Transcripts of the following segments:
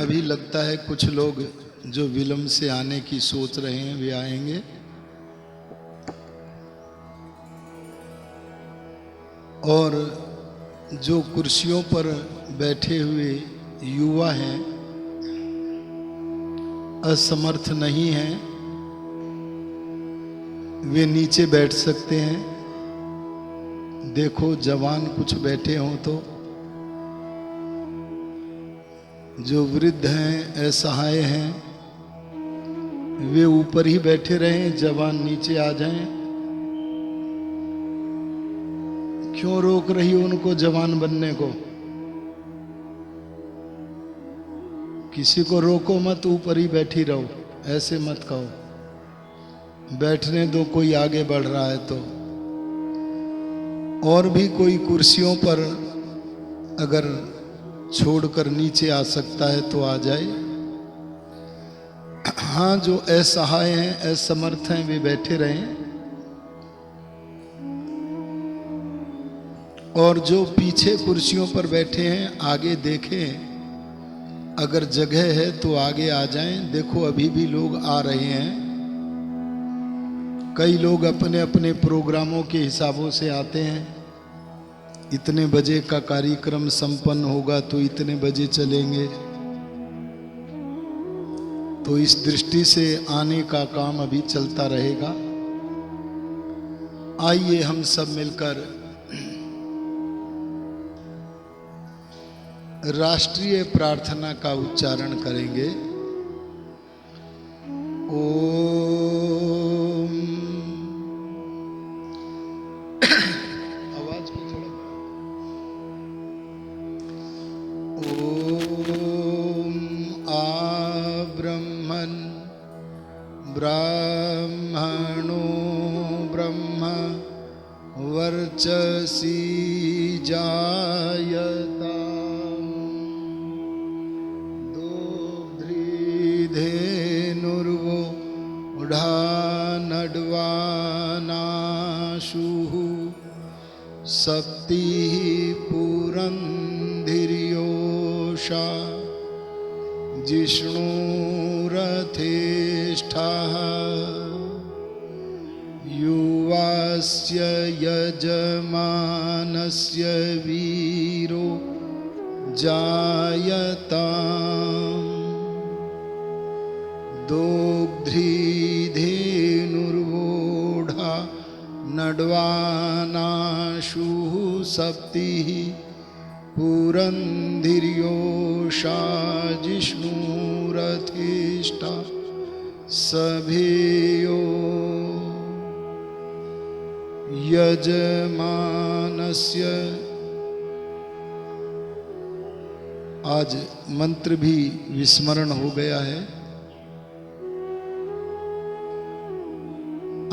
अभी लगता है कुछ लोग जो विलम्ब से आने की सोच रहे हैं वे आएंगे। और जो कुर्सियों पर बैठे हुए युवा हैं, असमर्थ नहीं हैं, वे नीचे बैठ सकते हैं। देखो जवान कुछ बैठे हों तो, जो वृद्ध हैं, असहाय हैं, वे ऊपर ही बैठे रहें, जवान नीचे आ जाएं। क्यों रोक रही हो उनको जवान बनने को? किसी को रोको मत, ऊपर ही बैठी रहो, ऐसे मत कहो। बैठने दो, कोई आगे बढ़ रहा है तो। और भी कोई कुर्सियों पर अगर छोड़कर नीचे आ सकता है तो आ जाए। हाँ, जो असहाय हैं, असमर्थ हैं, वे बैठे रहें। और जो पीछे कुर्सियों पर बैठे हैं, आगे देखें, अगर जगह है तो आगे आ जाएं। देखो अभी भी लोग आ रहे हैं। कई लोग अपने अपने प्रोग्रामों के हिसाबों से आते हैं। इतने बजे का कार्यक्रम संपन्न होगा तो इतने बजे चलेंगे। तो इस दृष्टि से आने का काम अभी चलता रहेगा। आइए हम सब मिलकर राष्ट्रीय प्रार्थना का उच्चारण करेंगे। ओम, आवाज को थोड़ा, ओम आ ब्रह्मन् ब्राह्मणो ब्रह्म वर्चसी जायता धेनुर्वो नड्वानाशुः सप्तिः पुरंधिर्योषा जिष्णुरथेष्ठः युवास्य यजमानस्य वीरो जायताम् दोग्ध्रीधेनुर्वोढा नड्वानाशुः सप्तिः पुरंधिर्योषा जिष्णुरथेष्ठा सभेयो यजमानस्य। आज मंत्र भी विस्मरण हो गया है।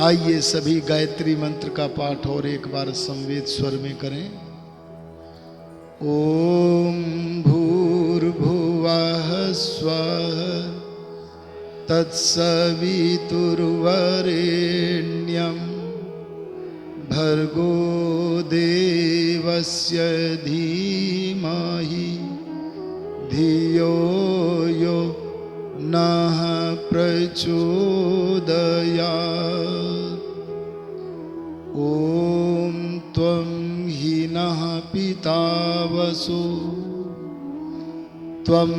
आइए सभी गायत्री मंत्र का पाठ और एक बार संवेद स्वर में करें। ओम भूर्भुवः स्वः तत्सवितुर्वरेण्यं भर्गो देवस्य धीमहि धियो यो नः प्रचोदयात्। ओम त्वं हीनः पितावसो त्वं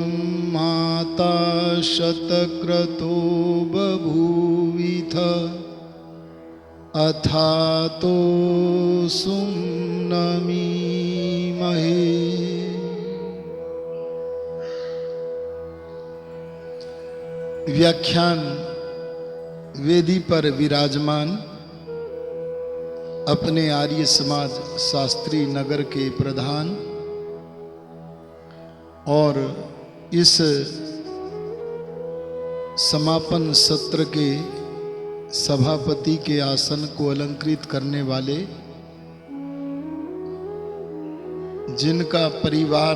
माता शतक्रतो बभूविथ अथातो सुम्नमीमहे। व्याख्यान वेदी पर विराजमान अपने आर्य समाज शास्त्री नगर के प्रधान और इस समापन सत्र के सभापति के आसन को अलंकृत करने वाले, जिनका परिवार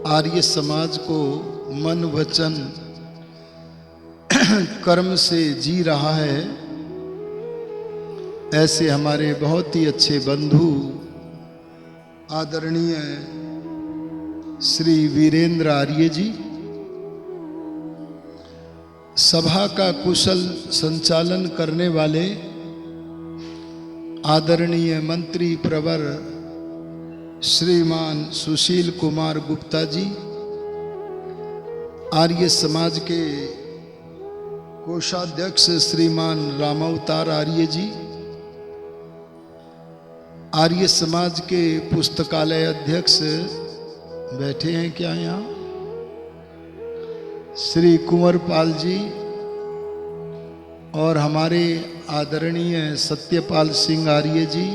आर्य समाज को मन वचन कर्म से जी रहा है, ऐसे हमारे बहुत ही अच्छे बंधु आदरणीय श्री वीरेंद्र आर्य जी, सभा का कुशल संचालन करने वाले आदरणीय मंत्री प्रवर श्रीमान सुशील कुमार गुप्ता जी, आर्य समाज के कोषाध्यक्ष श्रीमान रामावतार आर्य जी, आर्य समाज के पुस्तकालय अध्यक्ष बैठे हैं क्या यहाँ, श्री कुंवर पाल जी और हमारे आदरणीय सत्यपाल सिंह आर्य जी,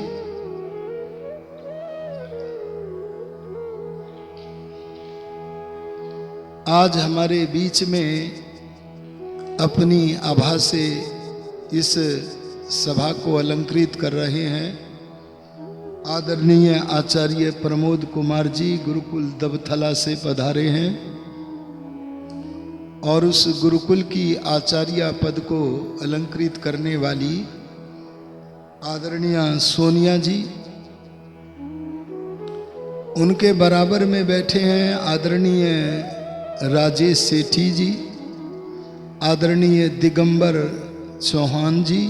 आज हमारे बीच में अपनी आभा से इस सभा को अलंकृत कर रहे हैं आदरणीय आचार्य प्रमोद कुमार जी, गुरुकुल दबथला से पधारे हैं और उस गुरुकुल की आचार्य पद को अलंकृत करने वाली आदरणीय सोनिया जी, उनके बराबर में बैठे हैं आदरणीय राजेश सेठी जी, आदरणीय दिगंबर चौहान जी,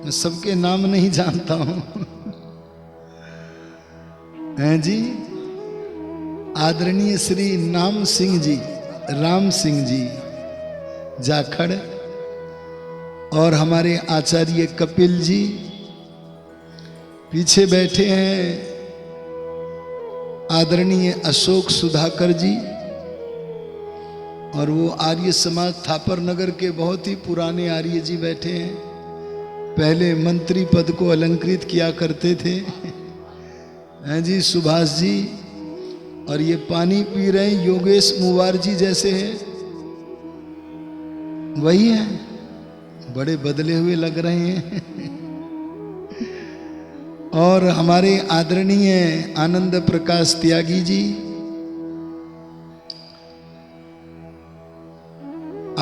मैं सबके नाम नहीं जानता हूँ हैं जी, आदरणीय श्री नाम सिंह जी, राम सिंह जी जाखड़ और हमारे आचार्य कपिल जी, पीछे बैठे हैं आदरणीय अशोक सुधाकर जी, और वो आर्य समाज थापर नगर के बहुत ही पुराने आर्य जी बैठे हैं, पहले मंत्री पद को अलंकृत किया करते थे हैं जी, सुभाष जी, और ये पानी पी रहे हैं योगेश मुवार जी जैसे हैं, वही हैं, बड़े बदले हुए लग रहे हैं और हमारे आदरणीय आनंद प्रकाश त्यागी जी,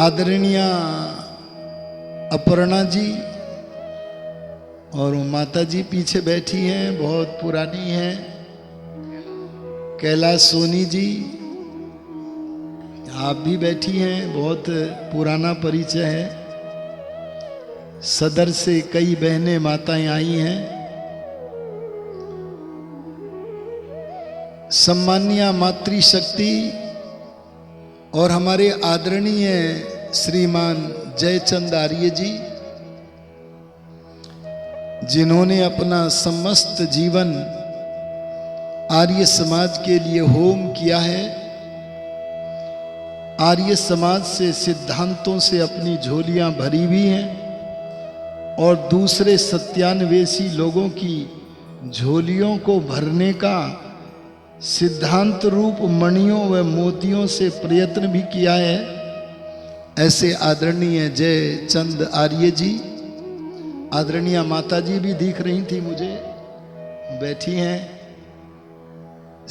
आदरणीय अपर्णा जी, और माता जी पीछे बैठी हैं, बहुत पुरानी हैं, कैलाश सोनी जी, आप भी बैठी हैं, बहुत पुराना परिचय है, सदर से कई बहनें माताएं आई हैं, सम्मानिया मातृशक्ति और हमारे आदरणीय श्रीमान जयचंद आर्य जी, जिन्होंने अपना समस्त जीवन आर्य समाज के लिए होम किया है, आर्य समाज से सिद्धांतों से अपनी झोलियां भरी हुई हैं और दूसरे सत्यान्वेषी लोगों की झोलियों को भरने का सिद्धांत रूप मणियों व मोतियों से प्रयत्न भी किया है। ऐसे आदरणीय जयचंद आर्य जी, आदरणीय माता जी भी दिख रही थी मुझे, बैठी हैं।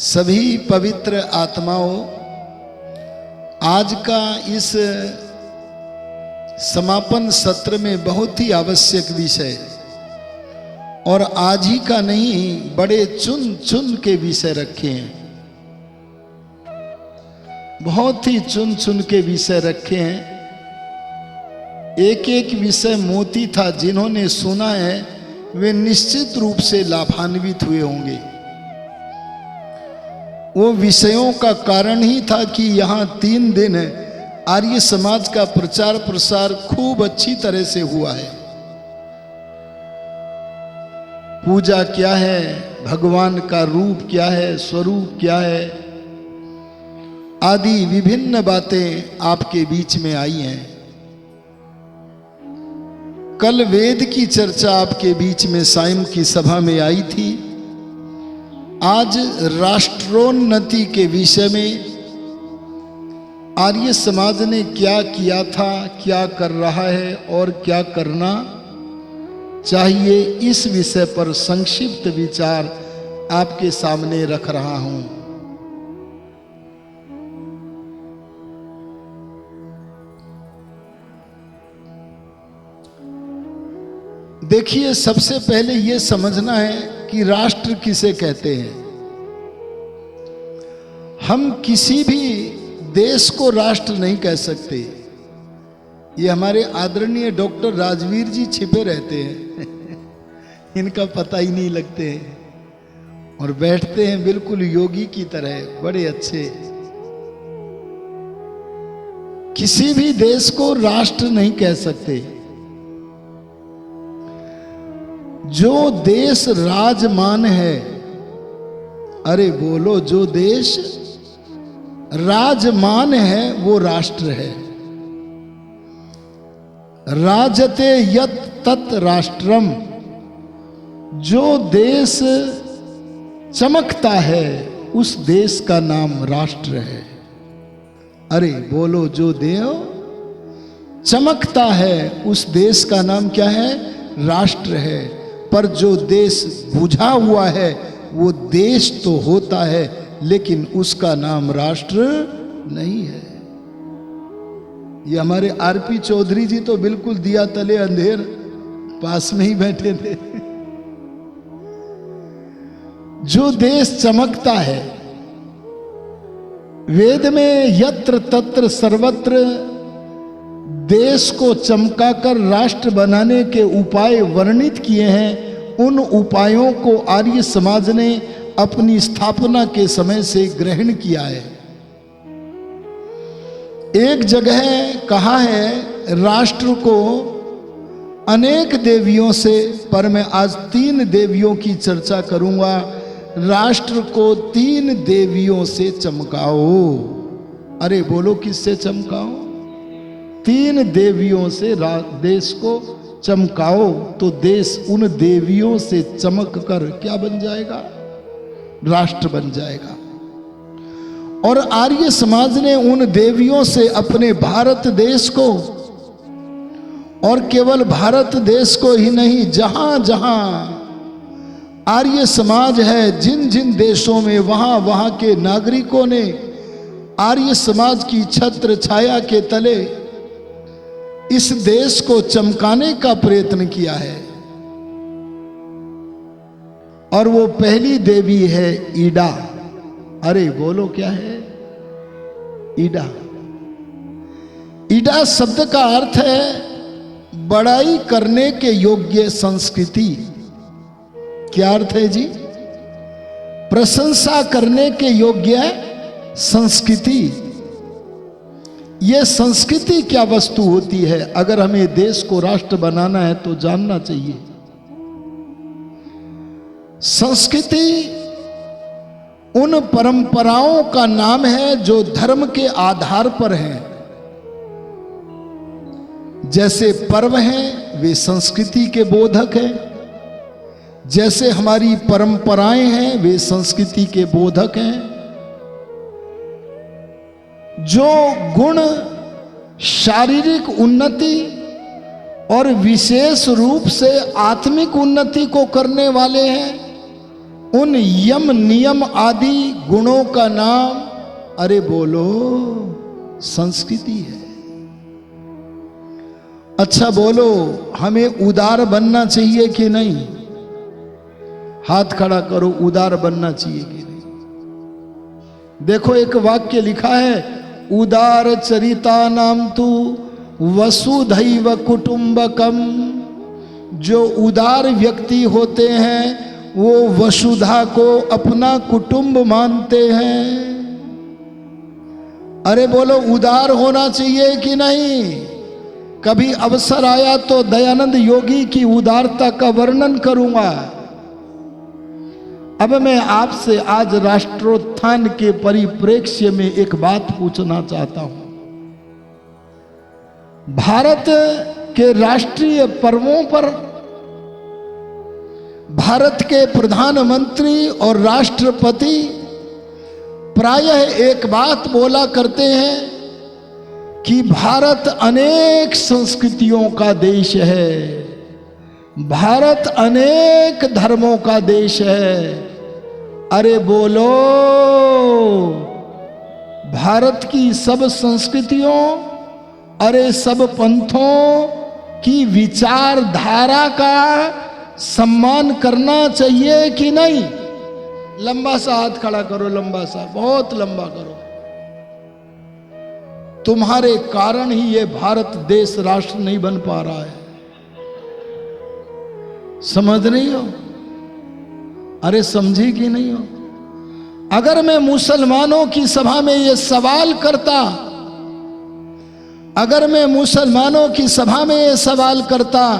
सभी पवित्र आत्माओं, आज का इस समापन सत्र में बहुत ही आवश्यक विषय, और आज ही का नहीं, बड़े चुन चुन के विषय रखे हैं, बहुत ही चुन चुन के विषय रखे हैं। एक एक विषय मोती था, जिन्होंने सुना है वे निश्चित रूप से लाभान्वित हुए होंगे। वो विषयों का कारण ही था कि यहाँ 3 दिन आर्य समाज का प्रचार प्रसार खूब अच्छी तरह से हुआ है। पूजा क्या है, भगवान का रूप क्या है, स्वरूप क्या है, आदि विभिन्न बातें आपके बीच में आई हैं। कल वेद की चर्चा आपके बीच में सायं की सभा में आई थी। आज राष्ट्रोन्नति के विषय में आर्य समाज ने क्या किया था, क्या कर रहा है और क्या करना चाहिए, इस विषय पर संक्षिप्त विचार आपके सामने रख रहा हूं। देखिए, सबसे पहले यह समझना है कि राष्ट्र किसे कहते हैं। हम किसी भी देश को राष्ट्र नहीं कह सकते। ये हमारे आदरणीय डॉक्टर राजवीर जी छिपे रहते हैं इनका पता ही नहीं लगते हैं और बैठते हैं बिल्कुल योगी की तरह, बड़े अच्छे। किसी भी देश को राष्ट्र नहीं कह सकते। जो देश राजमान है, अरे बोलो, जो देश राजमान है वो राष्ट्र है। राजते यत् तत् राष्ट्रम, जो देश चमकता है उस देश का नाम राष्ट्र है। अरे बोलो, जो देव चमकता है उस देश का नाम क्या है? राष्ट्र है। पर जो देश बुझा हुआ है वो देश तो होता है लेकिन उसका नाम राष्ट्र नहीं है। ये हमारे आरपी चौधरी जी तो बिल्कुल दिया तले अंधेर पास में ही बैठे थे। जो देश चमकता है, वेद में यत्र तत्र सर्वत्र देश को चमकाकर राष्ट्र बनाने के उपाय वर्णित किए हैं। उन उपायों को आर्य समाज ने अपनी स्थापना के समय से ग्रहण किया है। एक जगह कहा है राष्ट्र को अनेक देवियों से, पर मैं आज 3 देवियों की चर्चा करूंगा। राष्ट्र को 3 देवियों से चमकाओ। अरे बोलो, किससे चमकाओ? 3 देवियों से देश को चमकाओ तो देश उन देवियों से चमक कर क्या बन जाएगा? राष्ट्र बन जाएगा। और आर्य समाज ने उन देवियों से अपने भारत देश को, और केवल भारत देश को ही नहीं, जहां जहां आर्य समाज है, जिन जिन देशों में, वहां वहां के नागरिकों ने आर्य समाज की छत्र छाया के तले इस देश को चमकाने का प्रयत्न किया है। और वो पहली देवी है ईडा। अरे बोलो, क्या है? ईडा। ईडा शब्द का अर्थ है बड़ाई करने के योग्य संस्कृति। क्या अर्थ है जी? प्रशंसा करने के योग्य संस्कृति। यह संस्कृति क्या वस्तु होती है? अगर हमें देश को राष्ट्र बनाना है तो जानना चाहिए। संस्कृति उन परंपराओं का नाम है जो धर्म के आधार पर हैं। जैसे पर्व हैं वे संस्कृति के बोधक हैं, जैसे हमारी परंपराएं हैं वे संस्कृति के बोधक हैं। जो गुण शारीरिक उन्नति और विशेष रूप से आत्मिक उन्नति को करने वाले हैं, उन यम नियम आदि गुणों का नाम, अरे बोलो, संस्कृति है। अच्छा बोलो, हमें उदार बनना चाहिए कि नहीं? हाथ खड़ा करो, उदार बनना चाहिए कि नहीं? देखो, एक वाक्य लिखा है, उदार चरिता नाम तु वसुधैव कुटुंबकम। जो उदार व्यक्ति होते हैं वो वसुधा को अपना कुटुंब मानते हैं। अरे बोलो, उदार होना चाहिए कि नहीं? कभी अवसर आया तो दयानंद योगी की उदारता का वर्णन करूंगा। अब मैं आपसे आज राष्ट्रोत्थान के परिप्रेक्ष्य में एक बात पूछना चाहता हूं। भारत के राष्ट्रीय पर्वों पर भारत के प्रधानमंत्री और राष्ट्रपति प्रायः एक बात बोला करते हैं कि भारत अनेक संस्कृतियों का देश है, भारत अनेक धर्मों का देश है। अरे बोलो, भारत की सब संस्कृतियों, अरे सब पंथों की विचारधारा का सम्मान करना चाहिए कि नहीं? लंबा सा हाथ खड़ा करो, लंबा सा, बहुत लंबा करो। तुम्हारे कारण ही ये भारत देश राष्ट्र नहीं बन पा रहा है, समझ नहीं हो? अरे समझी कि नहीं हो? अगर मैं मुसलमानों की सभा में ये सवाल करता, अगर मैं मुसलमानों की सभा में ये सवाल करता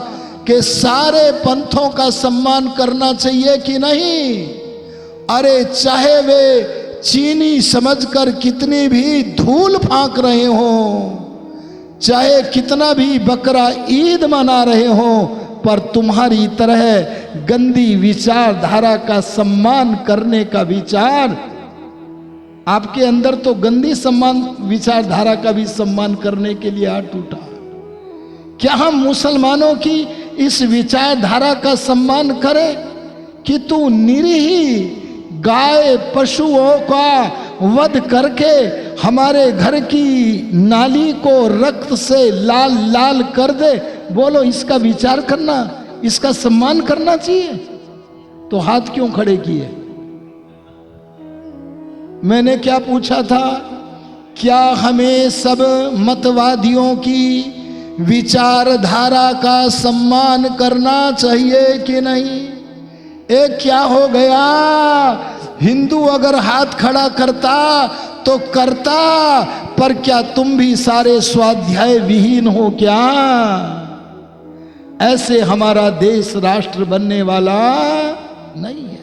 कि सारे पंथों का सम्मान करना चाहिए कि नहीं, अरे चाहे वे चीनी समझकर कितनी भी धूल फांक रहे हो, चाहे कितना भी बकरा ईद मना रहे हो, पर तुम्हारी तरह गंदी विचारधारा का सम्मान करने का विचार, आपके अंदर तो गंदी सम्मान विचारधारा का भी सम्मान करने के लिए हाथ उठा। क्या हम मुसलमानों की इस विचारधारा का सम्मान करें कि तू निरीह गाय पशुओं का वध करके हमारे घर की नाली को रक्त से लाल लाल कर दे? बोलो, इसका विचार करना, इसका सम्मान करना चाहिए? तो हाथ क्यों खड़े किए? मैंने क्या पूछा था? क्या हमें सब मतवादियों की विचारधारा का सम्मान करना चाहिए कि नहीं? एक क्या हो गया, हिंदू अगर हाथ खड़ा करता तो करता, पर क्या तुम भी सारे स्वाध्याय विहीन हो क्या? ऐसे हमारा देश राष्ट्र बनने वाला नहीं है।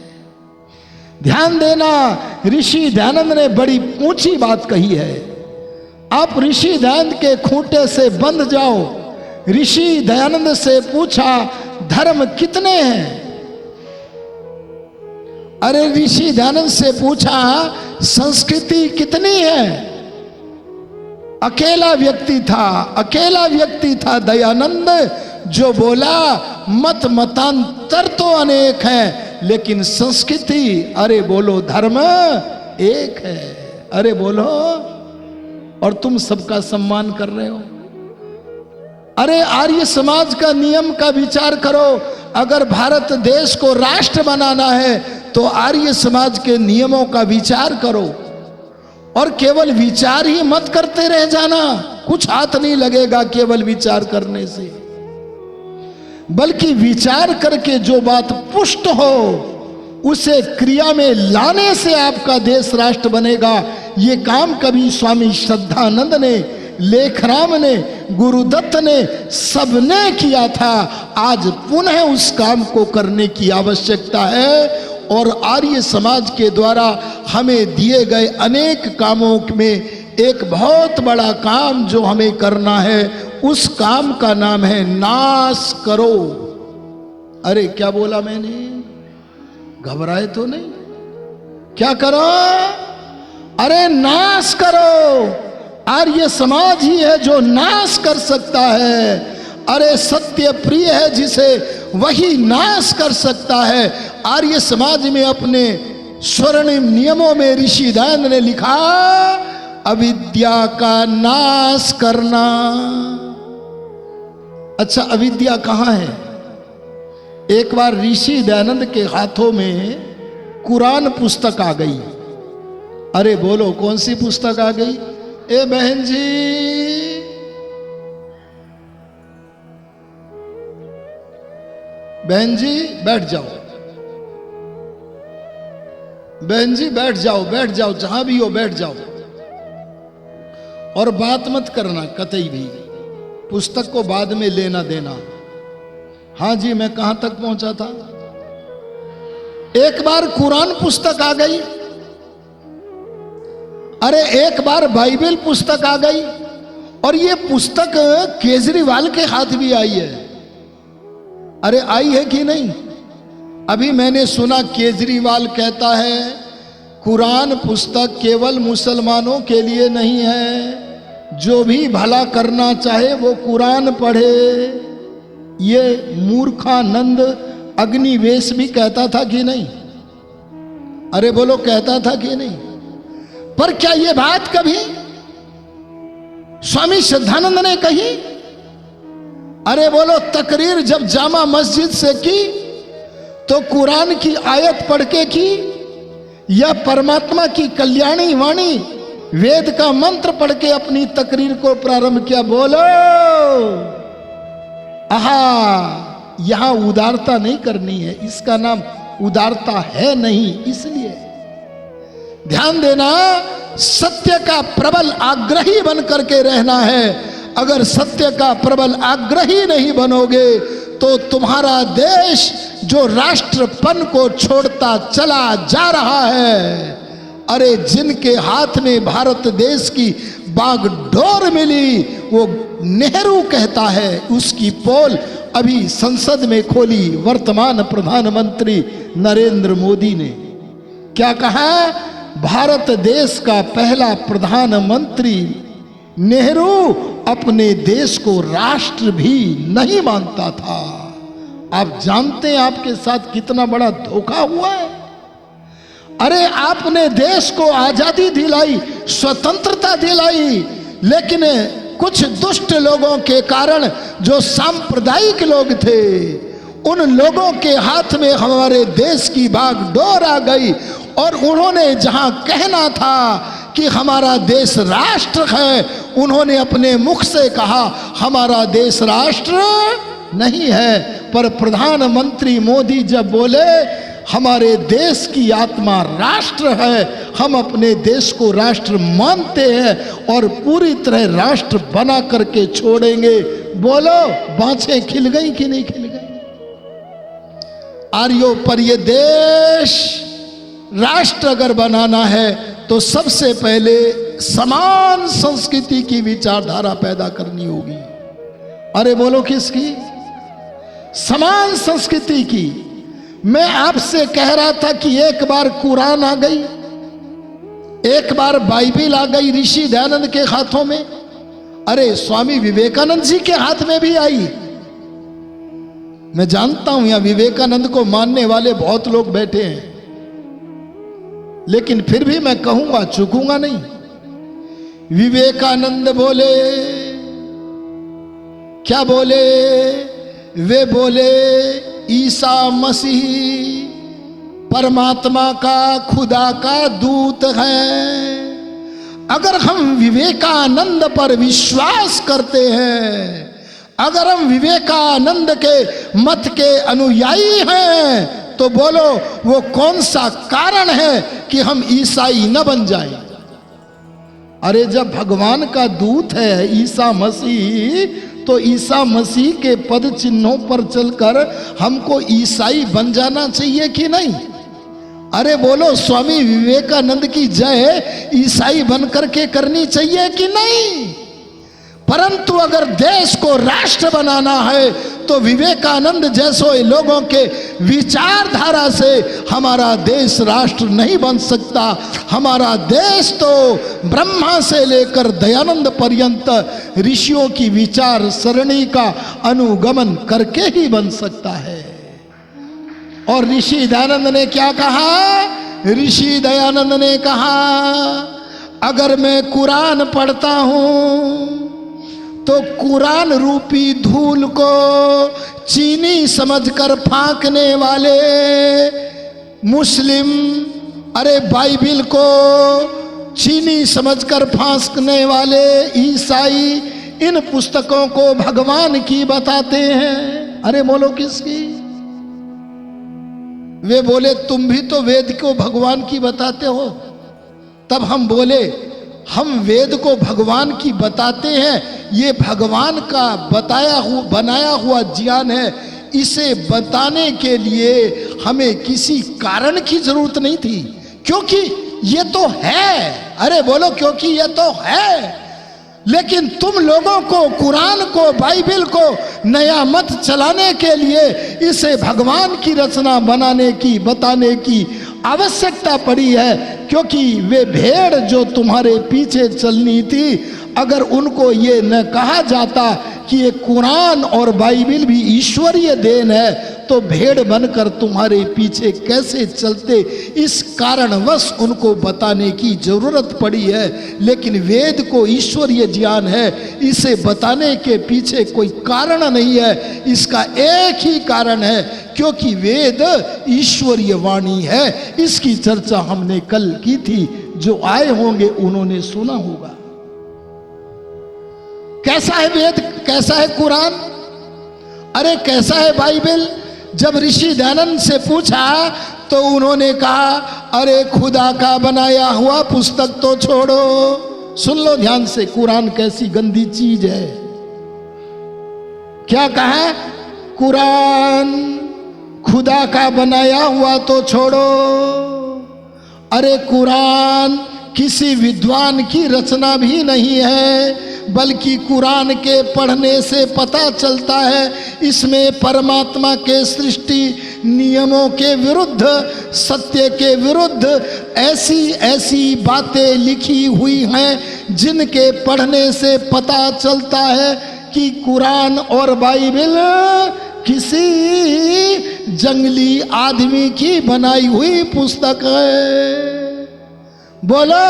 ध्यान देना, ऋषि दयानंद ने बड़ी ऊंची बात कही है। आप ऋषि दयानंद के खूंटे से बंध जाओ। ऋषि दयानंद से पूछा, धर्म कितने हैं? अरे ऋषि दयानंद से पूछा, संस्कृति कितनी है? अकेला व्यक्ति था दयानंद, जो बोला मत मतांतर तो अनेक है, लेकिन संस्कृति, अरे बोलो, धर्म एक है। अरे बोलो, और तुम सबका सम्मान कर रहे हो। अरे आर्य समाज का नियम का विचार करो। अगर भारत देश को राष्ट्र बनाना है तो आर्य समाज के नियमों का विचार करो, और केवल विचार ही मत करते रह जाना, कुछ हाथ नहीं लगेगा केवल विचार करने से, बल्कि विचार करके जो बात पुष्ट हो उसे क्रिया में लाने से आपका देश राष्ट्र बनेगा। ये काम कभी स्वामी श्रद्धानंद ने, लेखराम ने, गुरुदत्त ने, सबने किया था। आज पुनः उस काम को करने की आवश्यकता है, और आर्य समाज के द्वारा हमें दिए गए अनेक कामों में एक बहुत बड़ा काम जो हमें करना है, उस काम का नाम है नाश करो। अरे क्या बोला मैंने? घबराए तो नहीं? क्या करो? अरे नाश करो। आर्य समाज ही है जो नाश कर सकता है। अरे सत्य प्रिय है जिसे वही नाश कर सकता है। आर्य समाज में अपने स्वर्णिम नियमों में ऋषि दयानंद ने लिखा, अविद्या का नाश करना। अच्छा, अविद्या कहां है? एक बार ऋषि दयानंद के हाथों में कुरान पुस्तक आ गई। अरे बोलो, कौन सी पुस्तक आ गई? ए बहन जी, बहन जी बैठ जाओ, बहन जी बैठ जाओ, बैठ जाओ, जहां भी हो बैठ जाओ, और बात मत करना कतई भी। पुस्तक को बाद में लेना देना। हाँ जी, मैं कहां तक पहुंचा था? एक बार कुरान पुस्तक आ गई। अरे एक बार बाइबल पुस्तक आ गई, और ये पुस्तक केजरीवाल के हाथ भी आई है। अरे आई है कि नहीं? अभी मैंने सुना केजरीवाल कहता है कुरान पुस्तक केवल मुसलमानों के लिए नहीं है, जो भी भला करना चाहे वो कुरान पढ़े। ये मूर्खानंद अग्निवेश भी कहता था कि नहीं? अरे बोलो, कहता था कि नहीं? पर क्या ये बात कभी स्वामी श्रद्धानंद ने कही? अरे बोलो, तकरीर जब जामा मस्जिद से की तो कुरान की आयत पढ़ के की, या परमात्मा की कल्याणी वाणी वेद का मंत्र पढ़ के अपनी तकरीर को प्रारंभ किया। बोलो आहा, यहां उदारता नहीं करनी है, इसका नाम उदारता है नहीं। इसलिए ध्यान देना, सत्य का प्रबल आग्रही बन करके रहना है। अगर सत्य का प्रबल आग्रही नहीं बनोगे तो तुम्हारा देश जो राष्ट्रपन को छोड़ता चला जा रहा है, अरे जिनके हाथ में भारत देश की बागडोर मिली, वो नेहरू कहता है, उसकी पोल अभी संसद में खोली वर्तमान प्रधानमंत्री नरेंद्र मोदी ने। क्या कहा? भारत देश का पहला प्रधानमंत्री नेहरू अपने देश को राष्ट्र भी नहीं मानता था। आप जानते हैं आपके साथ कितना बड़ा धोखा हुआ है। अरे आपने देश को आजादी दिलाई, स्वतंत्रता दिलाई, लेकिन कुछ दुष्ट लोगों के कारण, जो सांप्रदायिक लोग थे, उन लोगों के हाथ में हमारे देश की बागडोर आ गई और उन्होंने जहां कहना था कि हमारा देश राष्ट्र है, उन्होंने अपने मुख से कहा हमारा देश राष्ट्र नहीं है। पर प्रधानमंत्री मोदी जब बोले हमारे देश की आत्मा राष्ट्र है, हम अपने देश को राष्ट्र मानते हैं और पूरी तरह राष्ट्र बना करके छोड़ेंगे, बोलो बाँछें खिल गई कि नहीं खिल गई? आर्यों पर ये देश राष्ट्र अगर बनाना है तो सबसे पहले समान संस्कृति की विचारधारा पैदा करनी होगी। अरे बोलो किसकी? समान संस्कृति की। मैं आपसे कह रहा था कि एक बार कुरान आ गई, एक बार बाइबिल आ गई ऋषि दयानंद के हाथों में, अरे स्वामी विवेकानंद जी के हाथ में भी आई। मैं जानता हूं यहां विवेकानंद को मानने वाले बहुत लोग बैठे हैं, लेकिन फिर भी मैं कहूंगा, चूकूंगा नहीं। विवेकानंद बोले, क्या बोले? वे बोले ईसा मसीह परमात्मा का, खुदा का दूत है। अगर हम विवेकानंद पर विश्वास करते हैं, अगर हम विवेकानंद के मत के अनुयायी हैं, तो बोलो वो कौन सा कारण है कि हम ईसाई न बन जाएं? अरे जब भगवान का दूत है ईसा मसीह, तो ईसा मसीह के पद चिन्हों पर चलकर हमको ईसाई बन जाना चाहिए कि नहीं? अरे बोलो स्वामी विवेकानंद की जय ईसाई बन करके करनी चाहिए कि नहीं? परंतु अगर देश को राष्ट्र बनाना है तो विवेकानंद जैसे लोगों के विचारधारा से हमारा देश राष्ट्र नहीं बन सकता। हमारा देश तो ब्रह्मा से लेकर दयानंद पर्यंत ऋषियों की विचार सरणी का अनुगमन करके ही बन सकता है। और ऋषि दयानंद ने क्या कहा? ऋषि दयानंद ने कहा, अगर मैं कुरान पढ़ता हूं तो कुरान रूपी धूल को चीनी समझकर फांकने वाले मुस्लिम, अरे बाइबिल को चीनी समझकर फांकने वाले ईसाई इन पुस्तकों को भगवान की बताते हैं। अरे बोलो किसकी? वे बोले तुम भी तो वेद को भगवान की बताते हो। तब हम बोले हम वेद को भगवान की बताते हैं, ये भगवान का बनाया हुआ ज्ञान है। इसे बताने के लिए हमें किसी कारण की जरूरत नहीं थी, क्योंकि ये तो है। अरे बोलो क्योंकि ये तो है। लेकिन तुम लोगों को कुरान को, बाइबिल को नया मत चलाने के लिए इसे भगवान की रचना बनाने की, बताने की आवश्यकता पड़ी है, क्योंकि वे भेड़ जो तुम्हारे पीछे चलनी थी, अगर उनको ये न कहा जाता कि ये कुरान और बाइबिल भी ईश्वरीय देन है, तो भेड़ बनकर तुम्हारे पीछे कैसे चलते। इस कारणवश उनको बताने की जरूरत पड़ी है। लेकिन वेद को ईश्वरीय ज्ञान है, इसे बताने के पीछे कोई कारण नहीं है। इसका एक ही कारण है क्योंकि वेद ईश्वरीय वाणी है। इसकी चर्चा हमने कल की थी, जो आए होंगे उन्होंने सुना होगा। कैसा है वेद, कैसा है कुरान, अरे कैसा है बाइबल? जब ऋषि दयानंद से पूछा तो उन्होंने कहा, अरे खुदा का बनाया हुआ पुस्तक तो छोड़ो। सुन लो ध्यान से, कुरान कैसी गंदी चीज है। क्या कहा? कुरान खुदा का बनाया हुआ तो छोड़ो। अरे कुरान किसी विद्वान की रचना भी नहीं है, बल्कि कुरान के पढ़ने से पता चलता है इसमें परमात्मा के सृष्टि नियमों के विरुद्ध, सत्य के विरुद्ध ऐसी ऐसी बातें लिखी हुई हैं जिनके पढ़ने से पता चलता है कि कुरान और बाइबल किसी जंगली आदमी की बनाई हुई पुस्तक है। बोलो,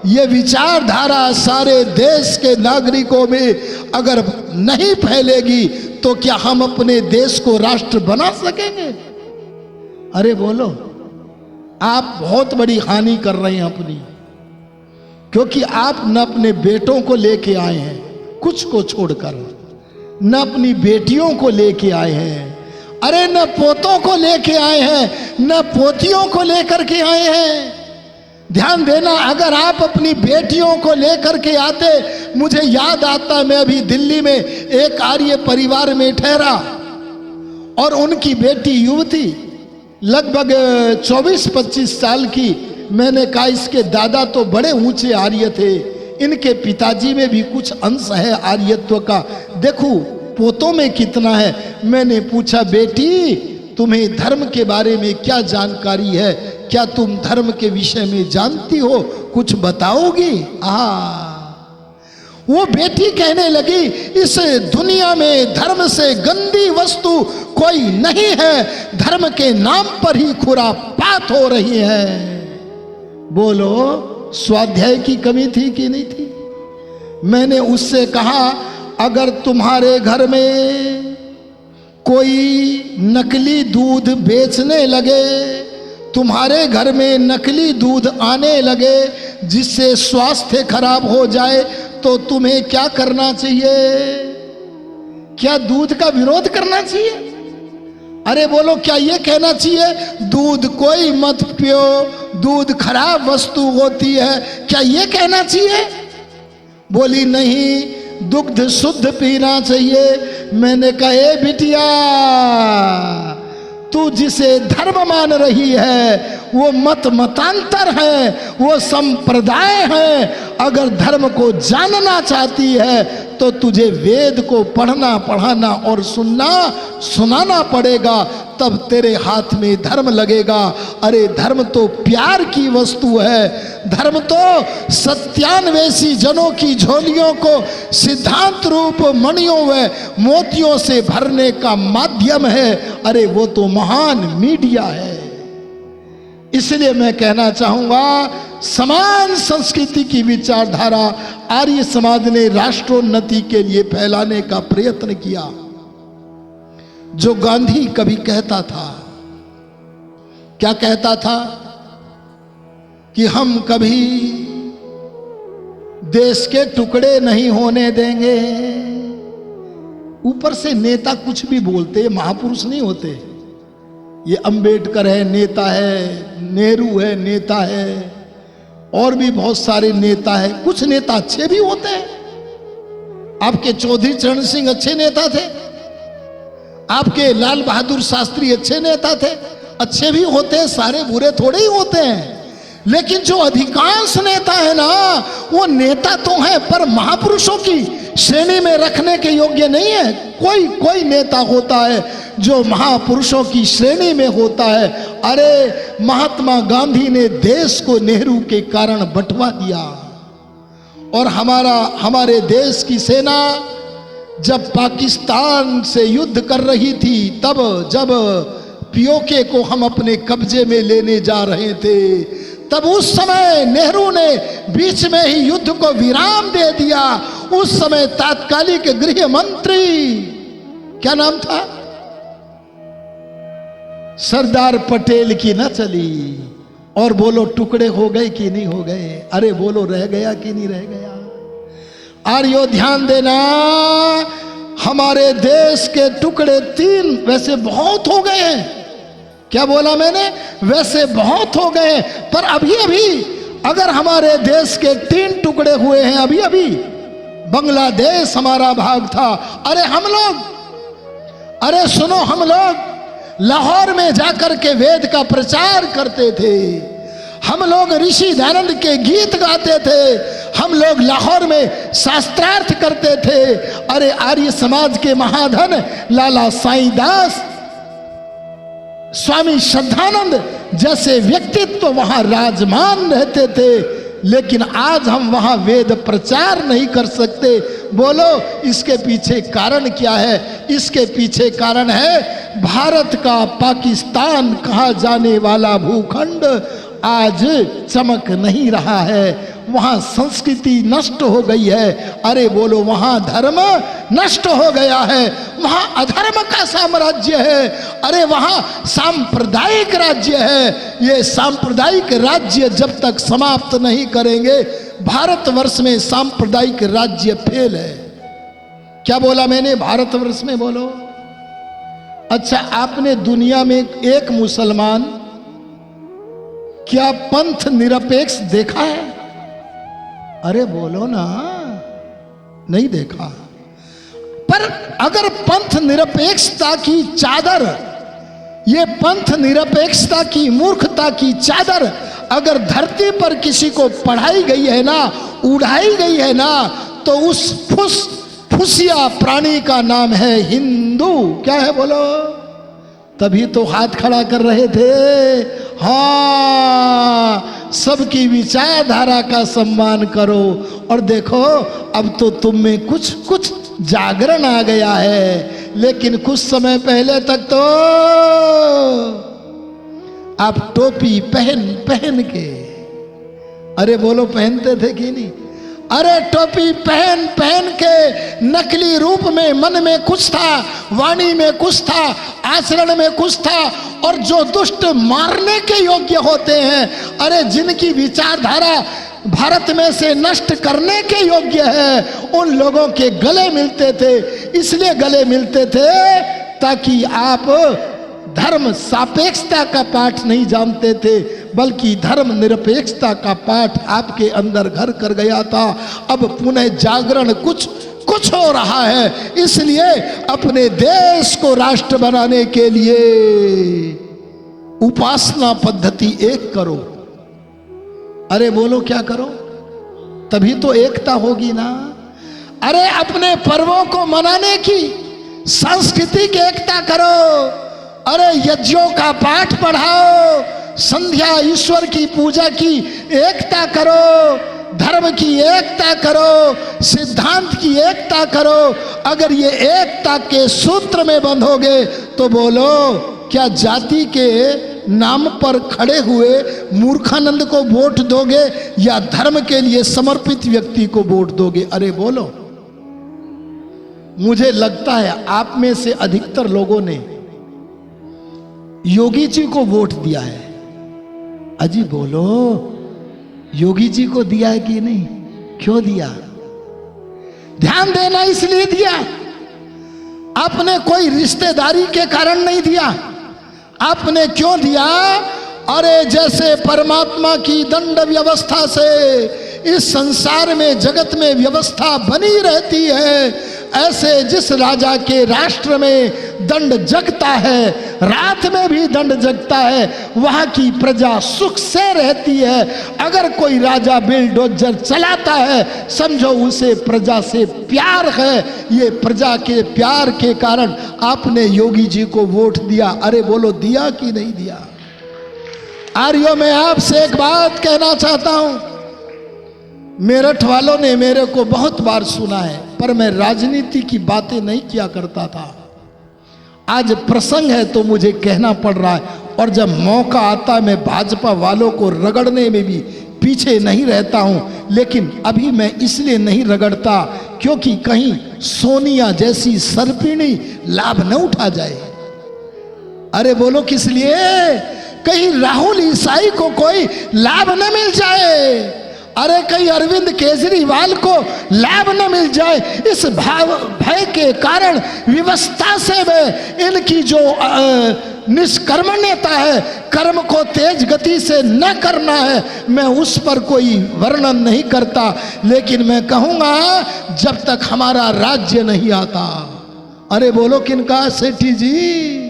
ये विचारधारा सारे देश के नागरिकों में अगर नहीं फैलेगी तो क्या हम अपने देश को राष्ट्र बना सकेंगे? अरे बोलो, आप बहुत बड़ी हानि कर रहे हैं अपनी, क्योंकि आप न अपने बेटों को लेके आए हैं कुछ को छोड़कर, न अपनी बेटियों को लेके आए हैं, अरे न पोतों को लेके आए हैं, न पोतियों को लेकर के आए हैं। ध्यान देना, अगर आप अपनी बेटियों को लेकर के आते, मुझे याद आता, मैं अभी दिल्ली में एक आर्य परिवार में ठहरा और उनकी बेटी युवती लगभग 24-25 साल की। मैंने कहा इसके दादा तो बड़े ऊंचे आर्य थे, इनके पिताजी में भी कुछ अंश है आर्यत्व का, देखो पोतों में कितना है। मैंने पूछा, बेटी तुम्हें धर्म के बारे में क्या जानकारी है, क्या तुम धर्म के विषय में जानती हो, कुछ बताओगी? वो बेटी कहने लगी, इस दुनिया में धर्म से गंदी वस्तु कोई नहीं है, धर्म के नाम पर ही खुरापात हो रही है। बोलो, स्वाध्याय की कमी थी कि नहीं थी? मैंने उससे कहा, अगर तुम्हारे घर में कोई नकली दूध बेचने लगे, तुम्हारे घर में नकली दूध आने लगे जिससे स्वास्थ्य खराब हो जाए, तो तुम्हें क्या करना चाहिए? क्या दूध का विरोध करना चाहिए? अरे बोलो, क्या ये कहना चाहिए दूध कोई मत पियो, दूध खराब वस्तु होती है, क्या ये कहना चाहिए? बोली नहीं, दुग्ध शुद्ध पीना चाहिए। मैंने कहा, ए बिटिया, तू जिसे धर्म मान रही है वो मत मतांतर है, वो संप्रदाय है। अगर धर्म को जानना चाहती है तो तुझे वेद को पढ़ना, पढ़ाना और सुनाना पड़ेगा, तब तेरे हाथ में धर्म लगेगा। अरे धर्म तो प्यार की वस्तु है, धर्म तो सत्यान्वेषी जनों की झोलियों को सिद्धांत रूप मणियों व मोतियों से भरने का माध्यम है। अरे वो तो महान मीडिया है। इसलिए मैं कहना चाहूंगा, समान संस्कृति की विचारधारा आर्य समाज ने राष्ट्रोन्नति के लिए फैलाने का प्रयत्न किया। जो गांधी कभी कहता था, क्या कहता था कि हम कभी देश के टुकड़े नहीं होने देंगे। ऊपर से नेता कुछ भी बोलते, महापुरुष नहीं होते। ये अंबेडकर है नेता है, नेहरू है नेता है, और भी बहुत सारे नेता है। कुछ नेता अच्छे भी होते हैं, आपके चौधरी चरण सिंह अच्छे नेता थे, आपके लाल बहादुर शास्त्री अच्छे नेता थे, अच्छे भी होते हैं, सारे बुरे थोड़े ही होते हैं। लेकिन जो अधिकांश नेता है ना, वो नेता तो है पर महापुरुषों की श्रेणी में रखने के योग्य नहीं है। कोई नेता होता है जो महापुरुषों की श्रेणी में होता है। अरे महात्मा गांधी ने देश को नेहरू के कारण बंटवा दिया, और हमारे देश की सेना जब पाकिस्तान से युद्ध कर रही थी, तब जब पीओके को हम अपने कब्जे में लेने जा रहे थे, तब उस समय नेहरू ने बीच में ही युद्ध को विराम दे दिया। उस समय तात्कालिक गृह मंत्री, क्या नाम था, सरदार पटेल की न चली। और बोलो टुकड़े हो गए कि नहीं हो गए? अरे बोलो रह गया कि नहीं रह गया? आर्यो ध्यान देना, हमारे देश के टुकड़े 3 वैसे बहुत हो गए हैं। क्या बोला मैंने? वैसे बहुत हो गए, पर अभी अभी अगर हमारे देश के 3 टुकड़े हुए हैं अभी अभी। बांग्लादेश हमारा भाग था। अरे सुनो, हम लोग लाहौर में जाकर के वेद का प्रचार करते थे। हम लोग ऋषि दयानंद के गीत गाते थे। हम लोग लाहौर में शास्त्रार्थ करते थे। अरे आर्य समाज के महाधन लाला साईं दास, स्वामी श्रद्धानंद जैसे व्यक्तित्व वहां राजमान रहते थे। लेकिन आज हम वहां वेद प्रचार नहीं कर सकते। बोलो इसके पीछे कारण क्या है? इसके पीछे कारण है भारत का पाकिस्तान कहा जाने वाला भूखंड आज चमक नहीं रहा है। वहां संस्कृति नष्ट हो गई है। अरे बोलो वहां धर्म नष्ट हो गया है। वहां अधर्म का साम्राज्य है। अरे वहां सांप्रदायिक राज्य है। ये सांप्रदायिक राज्य जब तक समाप्त नहीं करेंगे, भारतवर्ष में सांप्रदायिक राज्य फेल है। क्या बोला मैंने? भारतवर्ष में बोलो। अच्छा, आपने दुनिया में एक मुसलमान क्या पंथ निरपेक्ष देखा है? अरे बोलो ना, नहीं देखा। पर अगर पंथ निरपेक्षता की चादर, ये पंथ निरपेक्षता की मूर्खता की चादर अगर धरती पर किसी को पढ़ाई गई है ना, उड़ाई गई है ना, तो उस फुसिया प्राणी का नाम है हिंदू। क्या है बोलो? तभी तो हाथ खड़ा कर रहे थे। हाँ, सबकी विचारधारा का सम्मान करो। और देखो अब तो तुम में कुछ जागरण आ गया है। लेकिन कुछ समय पहले तक तो आप टोपी पहन के, अरे बोलो पहनते थे कि नहीं? अरे टोपी पहन के नकली रूप में मन में कुछ था, वाणी में कुछ था, आचरण में कुछ था। और जो दुष्ट मारने के योग्य होते हैं, अरे जिनकी विचारधारा भारत में से नष्ट करने के योग्य है, उन लोगों के गले मिलते थे। इसलिए गले मिलते थे ताकि आप धर्म सापेक्षता का पाठ नहीं जानते थे, बल्कि धर्म निरपेक्षता का पाठ आपके अंदर घर कर गया था। अब पुनः जागरण कुछ हो रहा है। इसलिए अपने देश को राष्ट्र बनाने के लिए उपासना पद्धति एक करो। अरे बोलो क्या करो? तभी तो एकता होगी ना। अरे अपने पर्वों को मनाने की सांस्कृतिक एकता करो। अरे यज्ञों का पाठ पढ़ाओ, संध्या ईश्वर की पूजा की एकता करो, धर्म की एकता करो, सिद्धांत की एकता करो। अगर ये एकता के सूत्र में बंधोगे तो बोलो क्या जाति के नाम पर खड़े हुए मूर्खानंद को वोट दोगे या धर्म के लिए समर्पित व्यक्ति को वोट दोगे? अरे बोलो। मुझे लगता है आप में से अधिकतर लोगों ने योगी जी को वोट दिया है। अजी बोलो, योगी जी को दिया है कि नहीं? क्यों दिया? ध्यान देना, इसलिए दिया। आपने कोई रिश्तेदारी के कारण नहीं दिया। आपने क्यों दिया? अरे जैसे परमात्मा की दंड व्यवस्था से इस संसार में जगत में व्यवस्था बनी रहती है, ऐसे जिस राजा के राष्ट्र में दंड जगता है, रात में भी दंड जगता है, वहां की प्रजा सुख से रहती है। अगर कोई राजा बिलडोजर चलाता है, समझो उसे प्रजा से प्यार है। ये प्रजा के प्यार के कारण आपने योगी जी को वोट दिया। अरे बोलो दिया कि नहीं दिया? आर्यों, मैं आपसे एक बात कहना चाहता हूं। मेरठ वालों ने मेरे को बहुत बार सुना है, पर मैं राजनीति की बातें नहीं किया करता था। आज प्रसंग है तो मुझे कहना पड़ रहा है। और जब मौका आता है मैं भाजपा वालों को रगड़ने में भी पीछे नहीं रहता हूं। लेकिन अभी मैं इसलिए नहीं रगड़ता क्योंकि कहीं सोनिया जैसी सर्पिणी लाभ न उठा जाए। अरे बोलो किस लिए? कहीं राहुल ईसाई को कोई लाभ न मिल जाए, अरे कहीं अरविंद केजरीवाल को लाभ न मिल जाए। इस भय के कारण व्यवस्था से में इनकी जो निष्कर्मण्यता है, कर्म को तेज गति से न करना है, मैं उस पर कोई वर्णन नहीं करता। लेकिन मैं कहूंगा जब तक हमारा राज्य नहीं आता, अरे बोलो किनका? सेठी जी।